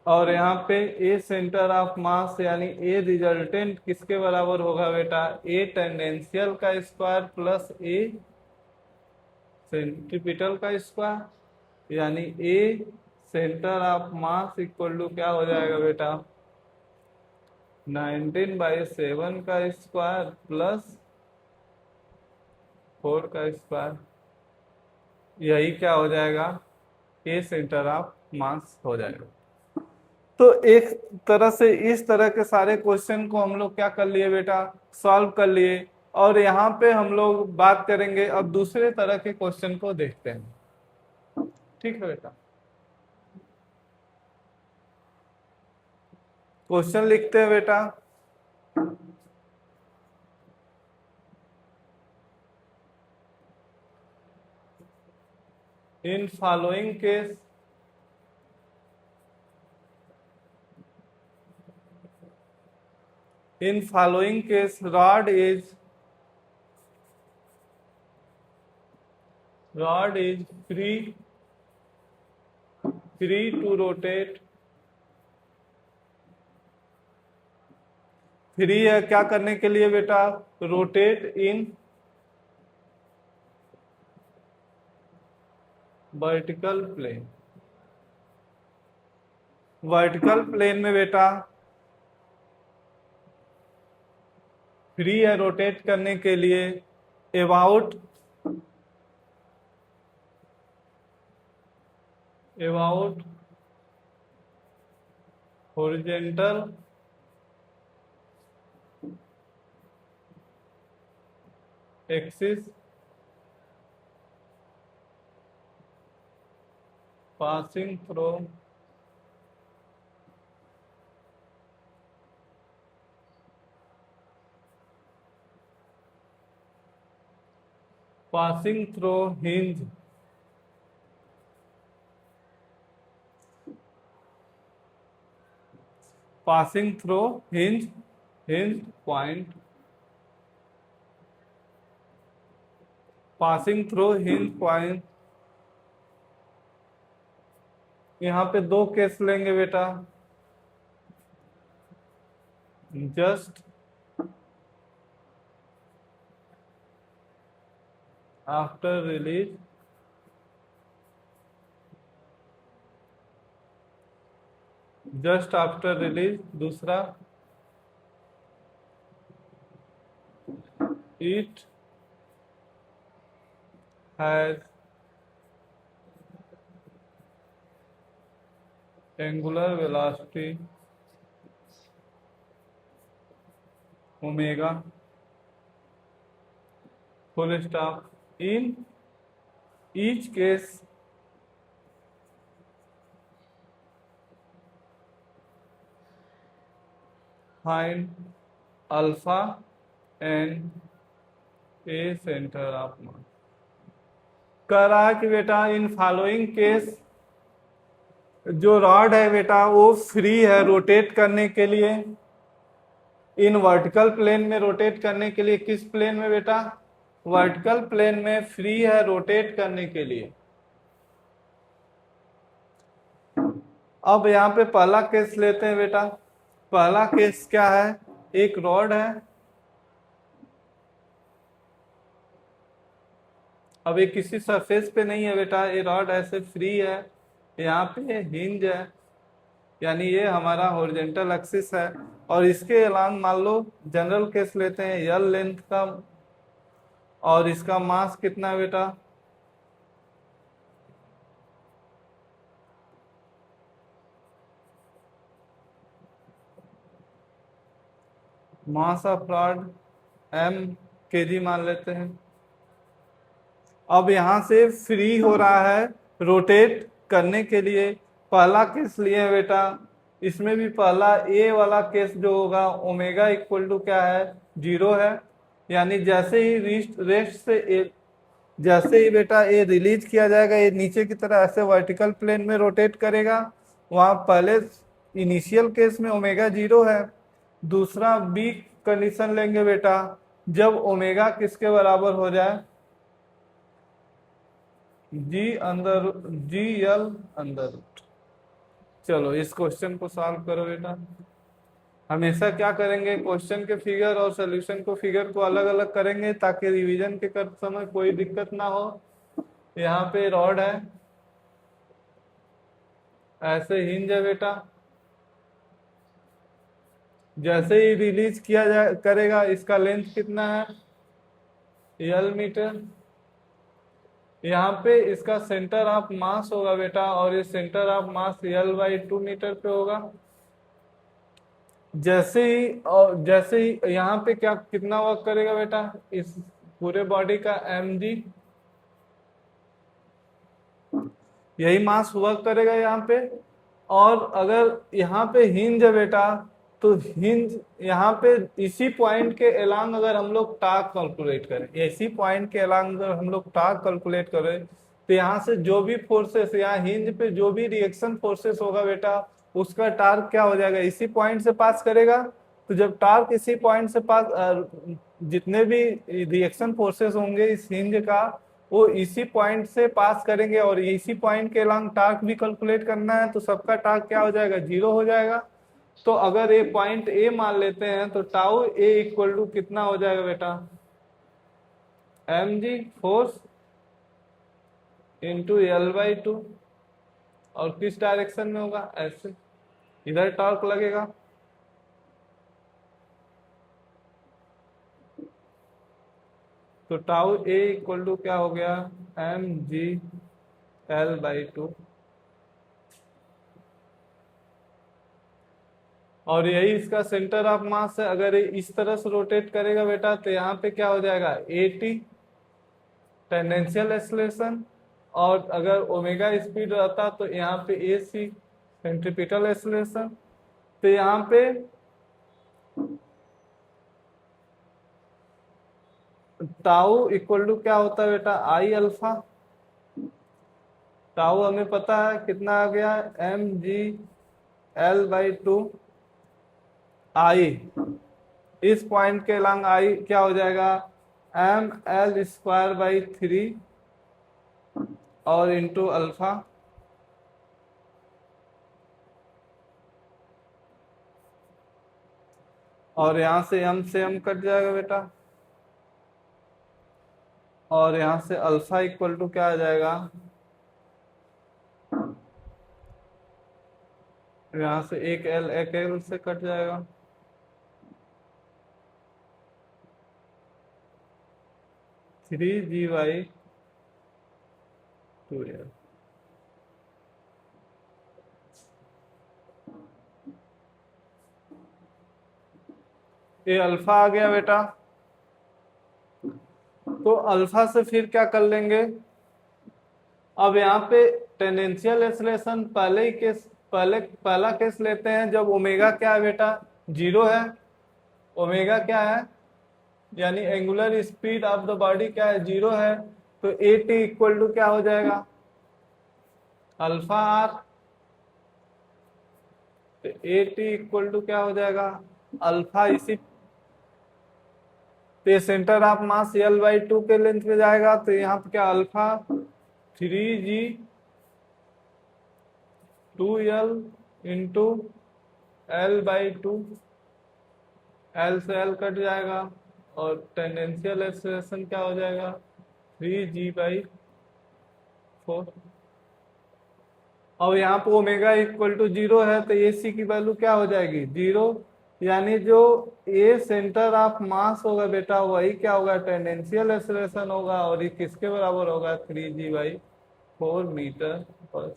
और यहाँ पे ए सेंटर ऑफ मास यानी ए रिजल्टेंट किसके बराबर होगा बेटा, ए टेंडेंशियल का स्क्वायर प्लस ए सेंट्रीपिटल का स्क्वायर, यानी a centre of mass equal to क्या हो जाएगा बेटा 19/7 का स्क्वायर प्लस 4 का स्क्वायर। यही क्या हो जाएगा, ए सेंटर ऑफ मास हो जाएगा। तो एक तरह से इस तरह के सारे क्वेश्चन को हम लोग क्या कर लिए बेटा, सॉल्व कर लिए। और यहाँ पे हम लोग बात करेंगे, अब दूसरे तरह के क्वेश्चन को देखते हैं। ठीक है बेटा, क्वेश्चन लिखते हैं बेटा। In following case in following case rod is free to rotate। Free है क्या करने के लिए बेटा, rotate in vertical plane. Vertical plane में बेटा फ्री है रोटेट करने के लिए about horizontal axis passing through hinge passing through hinged point passing through hinge point। यहाँ पे दो केस लेंगे बेटा, जस्ट आफ्टर रिलीज दूसरा it has angular velocity omega full stop. In each case find alpha and a centre of मास। कह रहा है कि बेटा इन फॉलोइंग केस जो रॉड है बेटा वो फ्री है रोटेट करने के लिए, इन वर्टिकल प्लेन में रोटेट करने के लिए। किस प्लेन में बेटा? वर्टिकल प्लेन में फ्री है रोटेट करने के लिए। अब यहाँ पे पहला केस लेते हैं बेटा। पहला केस क्या है? एक रॉड है, अब ये किसी सरफेस पे नहीं है बेटा, ये रॉड ऐसे फ्री है, यहाँ पे हिंज है, यानी ये हमारा हॉरिजॉन्टल एक्सिस है, और इसके अलांग मान लो जनरल केस लेते हैं यल लेंथ का, और इसका मास कितना है बेटा? Mass of rod m kg मान लेते हैं। अब यहां से फ्री हो रहा है रोटेट करने के लिए। पहला केस लिए है बेटा, इसमें भी पहला ए वाला केस जो होगा ओमेगा इक्वल टू क्या है? 0 है, यानी जैसे ही रेस्ट से जैसे ही बेटा ये रिलीज किया जाएगा, ये नीचे की तरह ऐसे वर्टिकल प्लेन में रोटेट करेगा। वहां पहले इनिशियल केस में ओमेगा 0 है। दूसरा बी कंडीशन लेंगे बेटा, जब ओमेगा किसके बराबर हो जाए? जी एल अंदर रूट। चलो इस क्वेश्चन को सॉल्व करो बेटा। हमेशा क्या करेंगे, क्वेश्चन के फिगर और सोल्यूशन को फिगर को अलग अलग करेंगे ताकि रिवीजन के करते समय कोई दिक्कत ना हो। यहाँ पे रॉड है, ऐसे हिंज है बेटा, जैसे ही रिलीज किया जाए करेगा, इसका लेंथ कितना है? L metre. यहाँ पे इसका सेंटर ऑफ मास होगा बेटा, और ये centre of mass L/2 metre पे होगा। जैसे ही यहाँ पे क्या कितना वर्क करेगा बेटा? इस पूरे बॉडी का mg, यही मास वर्क करेगा यहाँ पे। और अगर यहाँ पे हिंज है बेटा, तो हिंज यहाँ पे इसी पॉइंट के अलांग अगर हम लोग टार्क कैलकुलेट करें, इसी पॉइंट के अलांग अगर हम लोग टार्क कैलकुलेट करें, तो यहाँ से जो भी फोर्सेस, यहाँ हिंज पे जो भी रिएक्शन फोर्सेस होगा बेटा, उसका टार्क क्या हो जाएगा? इसी पॉइंट से पास करेगा। तो जब टार्क इसी पॉइंट से पास, जितने भी रिएक्शन फोर्सेस होंगे इस हिंज का, वो इसी पॉइंट से पास करेंगे, और इसी पॉइंट के अलांग टार्क भी कैलकुलेट करना है, तो सबका टार्क क्या हो जाएगा? 0 हो जाएगा। तो अगर ये पॉइंट ए मान लेते हैं, तो टाउ ए इक्वल टू कितना हो जाएगा बेटा? mg force into L/2। और किस डायरेक्शन में होगा? ऐसे, इधर टॉर्क लगेगा। तो टाउ ए इक्वल टू क्या हो गया? mg L/2। और यही इसका सेंटर ऑफ मास है। अगर ये इस तरह से रोटेट करेगा बेटा, तो यहाँ पे क्या हो जाएगा? AT टेंडेंशियल एक्सेलरेशन, और अगर ओमेगा स्पीड रहता तो यहाँ पे AC सेंट्रीपिटल एक्सेलरेशन। तो यहाँ पे टाउ इक्वल टू क्या होता है बेटा? I alpha. टाउ हमें पता है कितना आ गया? mg L/2 I। इस पॉइंट के लंग I क्या हो जाएगा? mL²/3 और इंटू अल्फा। और यहां से m कट जाएगा बेटा, और यहां से अल्फा इक्वल टू क्या आ जाएगा? यहां से एक L से कट जाएगा, 3g/2l। ये अल्फा आ गया बेटा। तो अल्फा से फिर क्या कर लेंगे? अब यहाँ पे टेंडेंशियल एक्सेलरेशन पहला केस लेते हैं, जब ओमेगा क्या है बेटा? 0 है। ओमेगा क्या है? यानी angular speed of the body क्या है? 0 है। तो ए टी इक्वल टू क्या हो जाएगा, अल्फा आर। तो ए टी इक्वल टू क्या हो जाएगा, अल्फा इसी पे centre of mass L by to के लेंथ पे जाएगा, तो यहाँ पे क्या alpha 3g 2l into L by two, l से एल कट जाएगा और टेंडेंशियल एक्सेलरेशन क्या हो जाएगा 3g/4। और यहाँ पे ओमेगा इक्वल टू 0 है तो ए सी की वैल्यू क्या हो जाएगी 0, यानी जो ए सेंटर ऑफ मास होगा बेटा वही क्या होगा टेंडेंशियल एक्सेलरेशन होगा, और ये किसके बराबर होगा 3g/4 मीटर पर।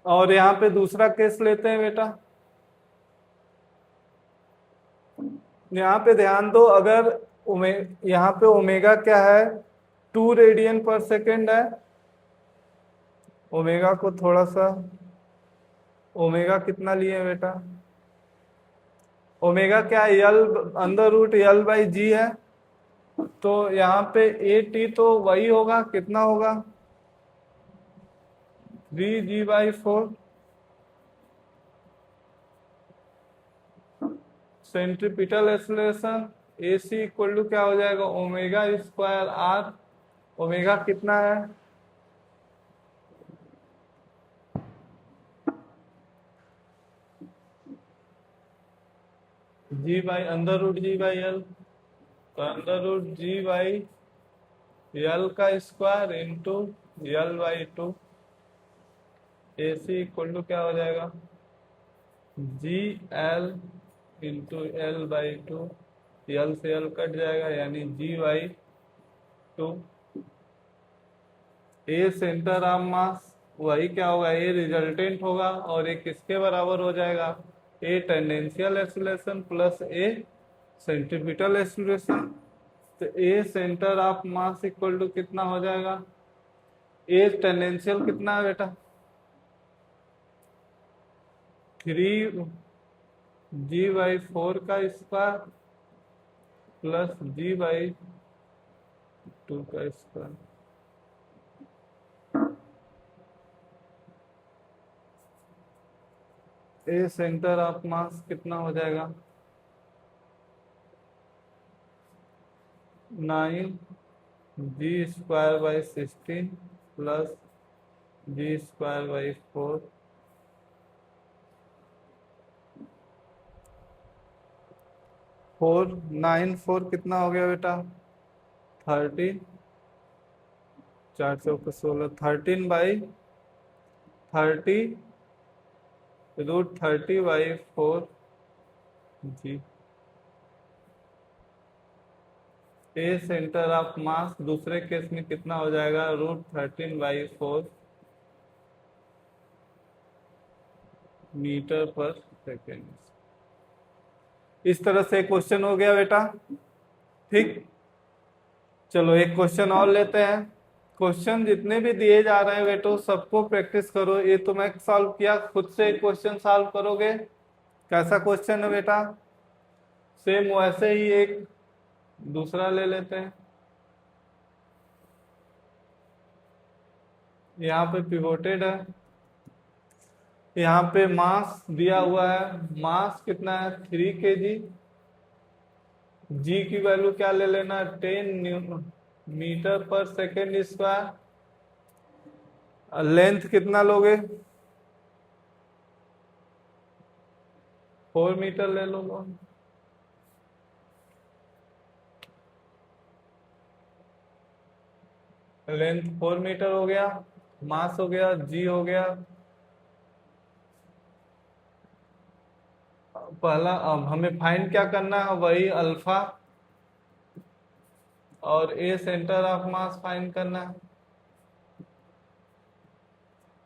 और यहाँ पे दूसरा केस लेते हैं बेटा, यहाँ पे ध्यान दो, अगर यहाँ पे ओमेगा क्या है 2 रेडियन पर सेकेंड है, ओमेगा को थोड़ा सा, ओमेगा कितना लिए बेटा, ओमेगा क्या है यल अंडर रूट यल बाई जी है, तो यहाँ पे ए टी तो वही होगा, कितना होगा 3g/4। Centripetal acceleration a C equal to क्या हो जाएगा ओमेगा स्क्वायर आर, ओमेगा कितना है g by under root g by l, तो under root g by L का square into L by two, a C equal to क्या हो जाएगा g l into L by two, l से एल कट जाएगा यानी g by two. A centre of mass वही क्या होगा ए रिजल्टेंट होगा, और ए किसके बराबर हो जाएगा a tangential acceleration plus a centripetal acceleration. तो a centre of mass equal to कितना हो जाएगा, ए टेंडेंशियल कितना है बेटा 3g/4 का स्क्वायर प्लस g/2 का square. A centre of mass कितना हो जाएगा 9g²/16 प्लस g²/4, 4 कितना हो गया बेटा 13, 4 चौक 16, 13/30 √30/4 जी। ए सेंटर ऑफ मास दूसरे केस में कितना हो जाएगा √13/4 मीटर पर सेकेंड। इस तरह से क्वेश्चन हो गया बेटा, ठीक। चलो एक क्वेश्चन और लेते हैं। क्वेश्चन जितने भी दिए जा रहे हैं बेटो सबको प्रैक्टिस करो, ये तो मैं सॉल्व किया, खुद से क्वेश्चन सॉल्व करोगे। कैसा क्वेश्चन है बेटा, सेम वैसे ही एक दूसरा ले लेते हैं। यहाँ पे पिवोटेड है, यहाँ पे मास दिया हुआ है, मास कितना है 3 kg, जी की वैल्यू क्या ले लेना 10 मीटर पर सेकेंड स्क्वायर, लेंथ कितना लोगे 4 मीटर ले लो। लेंथ 4 मीटर हो गया, मास हो गया जी हो गया। पहला अब हमें फाइंड क्या करना है, वही अल्फा और ए सेंटर ऑफ मास फाइंड करना है।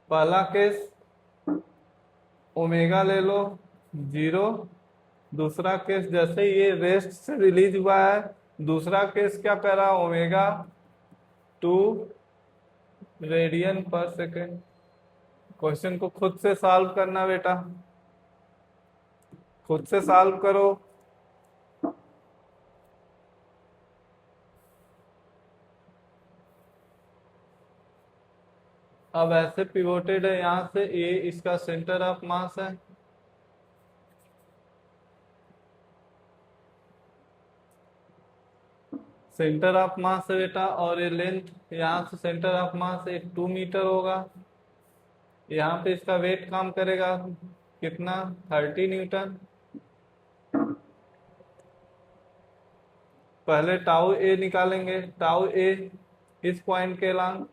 पहला केस ओमेगा ले लो 0, दूसरा केस जैसे ही ये रेस्ट से रिलीज हुआ है, दूसरा केस क्या कर रहा ओमेगा 2 रेडियन पर सेकेंड। क्वेश्चन को खुद से सॉल्व करना बेटा, खुद से सॉल्व करो। अब ऐसे पिवोटेड है, यहाँ से ए इसका सेंटर ऑफ मास है, सेंटर ऑफ मास है बेटा, और ये लेंथ यहाँ से सेंटर ऑफ मास एक 2 मीटर होगा। यहाँ पे इसका वेट काम करेगा कितना, 30 न्यूटन। पहले टाउ ए निकालेंगे, टाउ ए इस पॉइंट के लॉन्ग,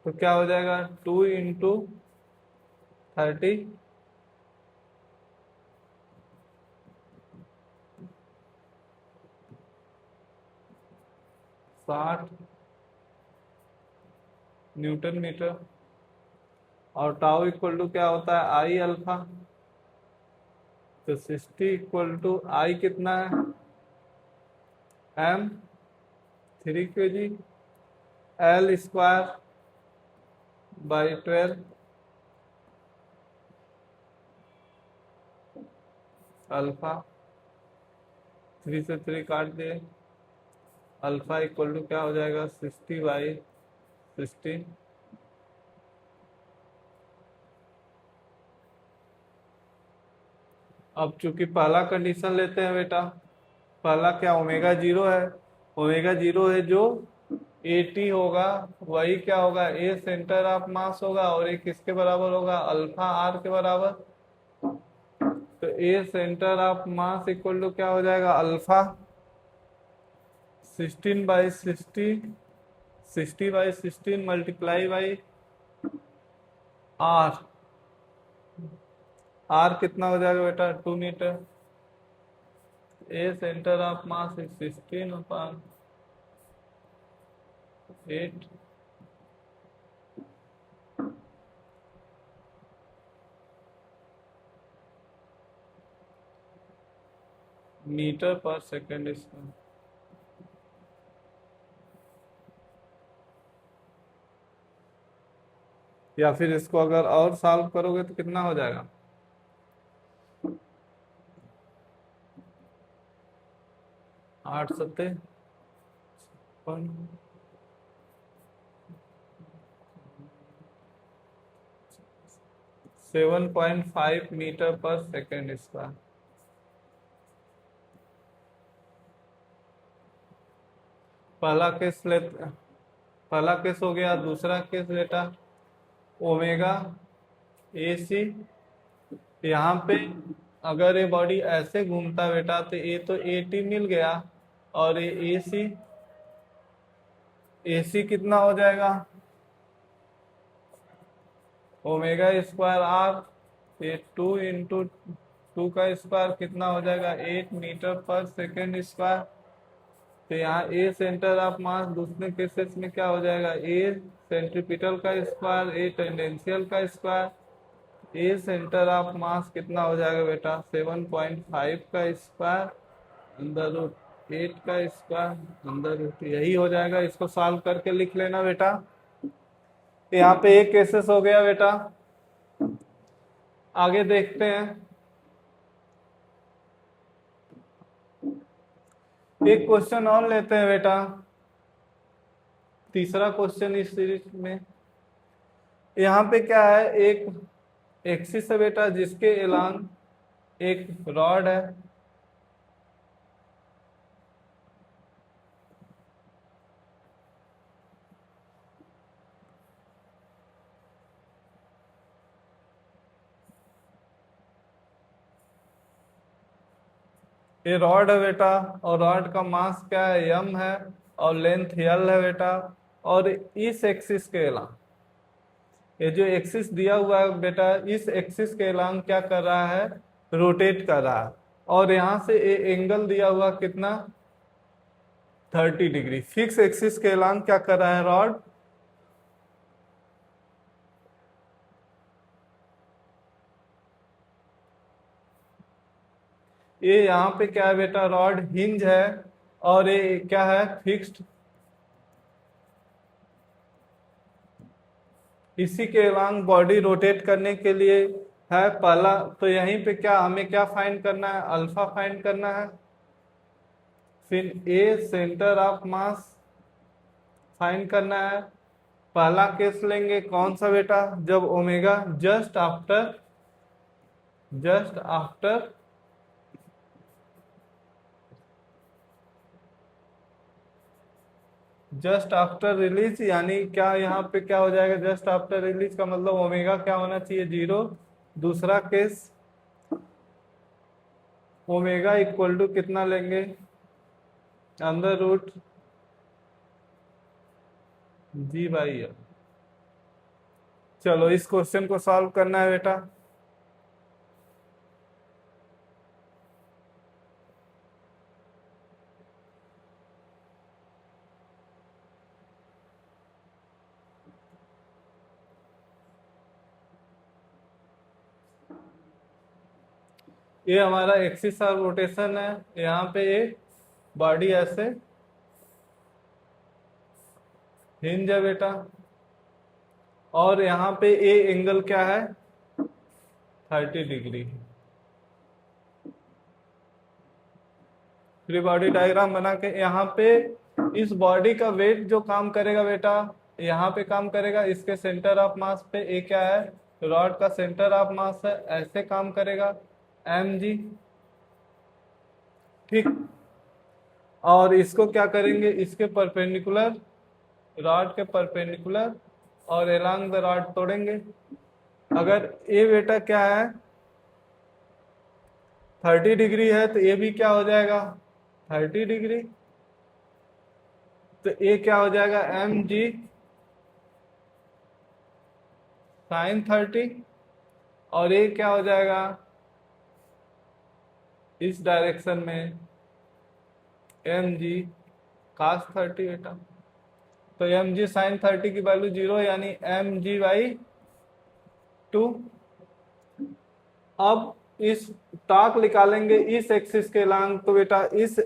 तो क्या हो जाएगा 2 इंटू 30, 60 न्यूटन मीटर। और टाउ इक्वल टू क्या होता है, आई अल्फा, तो 60 इक्वल टू आई कितना है, M 3 kg, L square by 12, alpha 3 से 3 काट दिए, अल्फा इक्वल टू क्या हो जाएगा 60/16। अब चूंकि पहला कंडीशन लेते हैं बेटा, पहला क्या ओमेगा 0 है, ओमेगा 0 है जो AT होगा, वही क्या होगा, ए सेंटर ऑफ मास होगा, और एक किसके बराबर होगा, अल्फा आर के बराबर। तो a centre of mass equal to क्या हो जाएगा, alpha 16/60, 60/16 multiply by r, r कितना हो जाएगा बेटा 2 metre. A centre of mass 16/8 metre पर सेकेंड स्क्वायर। या फिर इसको अगर और सॉल्व करोगे तो कितना हो जाएगा, 8×7 7.5 मीटर पर सेकेंड स्क्वायर। पहला केस हो गया। दूसरा केस बेटा ओमेगा ए सी, यहाँ पे अगर ये बॉडी ऐसे घूमता बेटा तो ये तो AT मिल गया, और ये AC कितना हो जाएगा, ओमेगा स्क्वायर आर, ये 2 इंटू 2 का स्क्वायर कितना हो जाएगा 8 मीटर पर सेकेंड स्क्वायर। तो यहाँ ए सेंटर ऑफ मास दूसरे केसेस में क्या हो जाएगा, ए सेंट्रीपिटल का स्क्वायर, ए टेंडेंशियल का square, A centre of mass कितना हो जाएगा बेटा 7.5 का स्क्वायर अंडर रूट 8 का स्क्वायर अंडर रूट, यही हो जाएगा। इसको सॉल्व करके लिख लेना बेटा। यहाँ पे एक केसेस हो गया बेटा। आगे देखते हैं, एक क्वेश्चन और लेते हैं बेटा, तीसरा क्वेश्चन इस सीरीज में। यहाँ पे क्या है, एक एक्सिस है बेटा जिसके एलांग एक रॉड है, ये रॉड है बेटा, और रॉड का मास क्या है m है, और लेंथ l है बेटा। और इस एक्सिस के एलांग, ये जो एक्सिस दिया हुआ है बेटा, इस एक्सिस के एलांग क्या कर रहा है, रोटेट कर रहा है। और यहाँ से ये एंगल दिया हुआ कितना 30 डिग्री। फिक्स एक्सिस के एलांग क्या कर रहा है रॉड, ये यहाँ पे क्या है बेटा, रॉड हिंज है, और ये क्या है फिक्स्ड। इसी के एलांग बॉडी रोटेट करने के लिए है पहला। तो यहीं पे क्या हमें क्या फाइंड करना है, अल्फा फाइंड करना है। फिर ए सेंटर ऑफ मास फाइंड करना है, पहला केस लेंगे कौन सा बेटा, जब ओमेगा जस्ट आफ्टर रिलीज, यानी क्या यहाँ पे क्या हो जाएगा, जस्ट आफ्टर रिलीज का मतलब ओमेगा क्या होना चाहिए, 0। दूसरा केस ओमेगा इक्वल टू कितना लेंगे, अंडर रूट G/L। चलो इस क्वेश्चन को सॉल्व करना है बेटा। ये हमारा एक्सिस ऑफ रोटेशन है, यहाँ पे ये बॉडी ऐसे हिंज है बेटा, और यहाँ पे ए एंगल क्या है, 30 डिग्री। फ्री बॉडी डायग्राम बना के यहाँ पे इस बॉडी का वेट जो काम करेगा बेटा, यहाँ पे काम करेगा, इसके सेंटर ऑफ मास पे ए क्या है, रॉड का सेंटर ऑफ मास है, ऐसे काम करेगा mg, ठीक। और इसको क्या करेंगे, इसके परपेंडिकुलर, रॉड के परपेंडिकुलर और एलॉन्ग द रॉड तोड़ेंगे। अगर ए बेटा क्या है 30 डिग्री है, तो ए भी क्या हो जाएगा 30 डिग्री, तो ए क्या हो जाएगा mg sin 30, और ए क्या हो जाएगा इस डायरेक्शन में mg cos 30 बेटा। तो mg sin 30 की वैल्यू 0, यानी mg/2। अब इस टॉर्क निकालेंगे इस एक्सिस के लॉन्ग, तो बेटा इस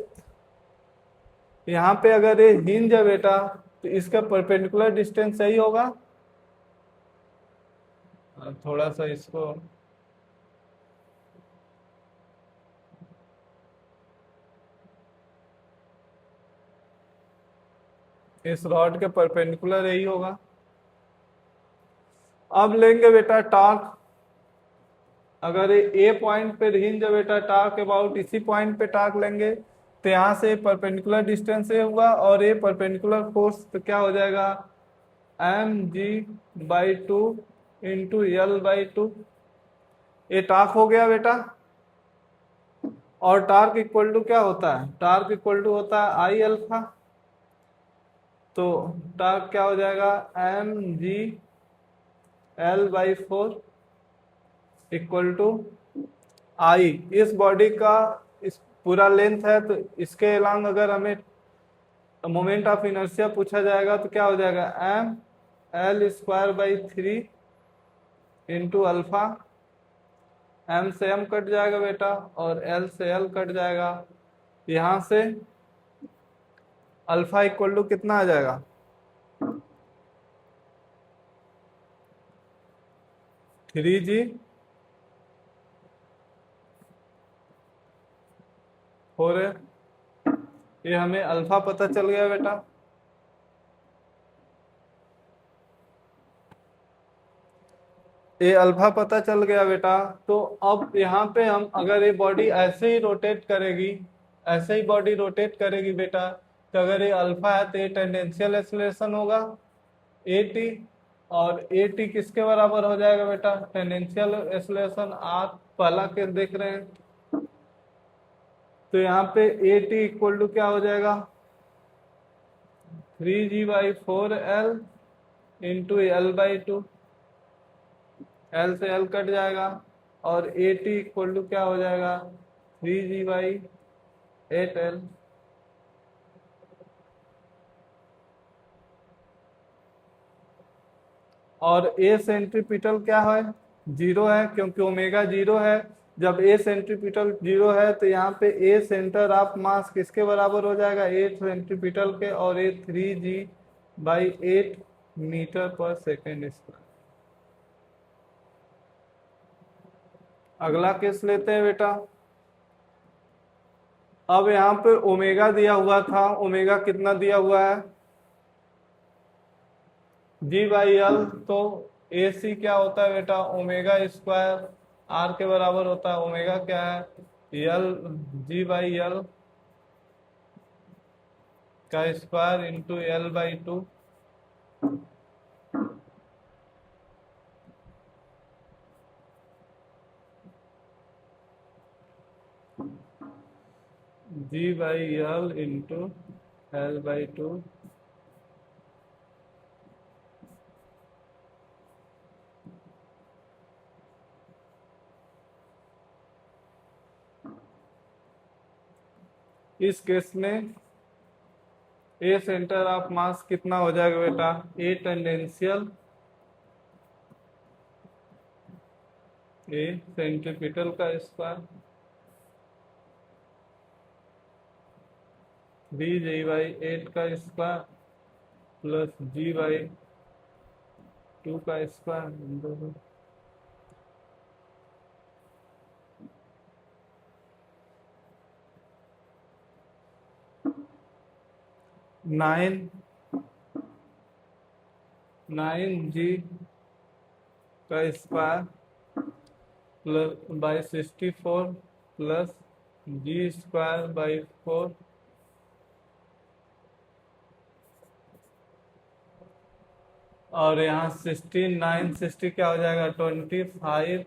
यहाँ पे अगर ये हिंज है बेटा, तो इसका परपेंडिकुलर डिस्टेंस सही होगा। थोड़ा सा इसको इस रॉड के परपेंडिकुलर यही होगा। अब लेंगे बेटा टॉर्क, अगर ए पॉइंट पे हिंज है बेटा, टॉर्क अबाउट इसी पॉइंट पे टॉर्क लेंगे, तो यहाँ से परपेंडिकुलर डिस्टेंस ये हुआ, और ये परपेंडिकुलर फोर्स तो क्या हो जाएगा mg/2 इंटू L/2। ये टॉर्क हो गया बेटा। और टॉर्क इक्वल टू क्या होता है, टॉर्क इक्वल टू होता है आई अल्फा। तो टॉर्क क्या हो जाएगा mg/L/4 इक्वल टू आई। इस बॉडी का इस पूरा लेंथ है, तो इसके अलोंग अगर हमें मोमेंट ऑफ इनर्शिया पूछा जाएगा, तो क्या हो जाएगा mL²/3 इंटू अल्फा। m से m कट जाएगा बेटा, और l से l कट जाएगा। यहां से अल्फा इक्वल टू कितना आ जाएगा 3g/4l। ये हमें अल्फा पता चल गया बेटा। ये अल्फा पता चल गया बेटा। तो अब यहाँ पे हम अगर ये बॉडी ऐसे ही रोटेट करेगी, ऐसे ही बॉडी रोटेट करेगी बेटा, तो अगर ये अल्फा है तो ये टेंडेंशियल एक्सेलरेशन होगा at, और at किसके बराबर हो जाएगा बेटा, टेंडेंशियल एक्सेलरेशन r, पहला केस देख रहे हैं। तो यहाँ पे at इक्वल टू क्या हो जाएगा 3g/4l इंटू L/2, L से L कट जाएगा, और at इक्वल टू क्या हो जाएगा 3g/8l। और a सेंट्रीपिटल क्या है 0 है, क्योंकि ओमेगा 0 है। जब a सेंट्रीपिटल 0 है, तो यहाँ पे a सेंटर ऑफ मास किसके बराबर हो जाएगा, a सेंट्रीपिटल के, और a 3g/8 मीटर पर सेकेंड स्क्वायर। अगला केस लेते हैं बेटा। अब यहाँ पे ओमेगा दिया हुआ था, ओमेगा कितना दिया हुआ है जी बाई एल, तो ए सी क्या होता है बेटा, ओमेगा स्क्वायर, आर के बराबर होता है ओमेगा क्या है एल, जी बाई एल का square into L by two. G by L into L by two. इस केस में ए सेंटर ऑफ मास कितना हो जाएगा बेटा, ए टेंडेंशियल, ए सेंट्रीपिटल का स्क्वायर, बी जी बाई 8 का स्क्वायर प्लस जी बाई 2 का स्क्वायर। 9 का square plus by 64 plus G square by 4, और यहाँ 60 क्या हो जाएगा 25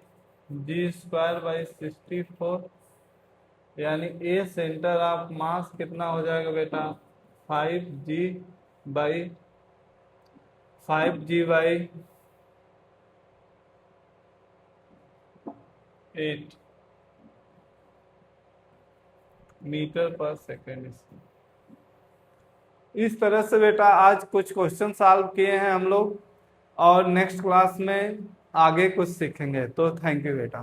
जी स्क्वायर बाई 64, यानी ए सेंटर ऑफ मास कितना हो जाएगा बेटा 5G बाई 8 मीटर पर सेकेंड। इस तरह से बेटा आज कुछ क्वेश्चन सॉल्व किए हैं हम लोग, और नेक्स्ट क्लास में आगे कुछ सीखेंगे। तो थैंक यू बेटा।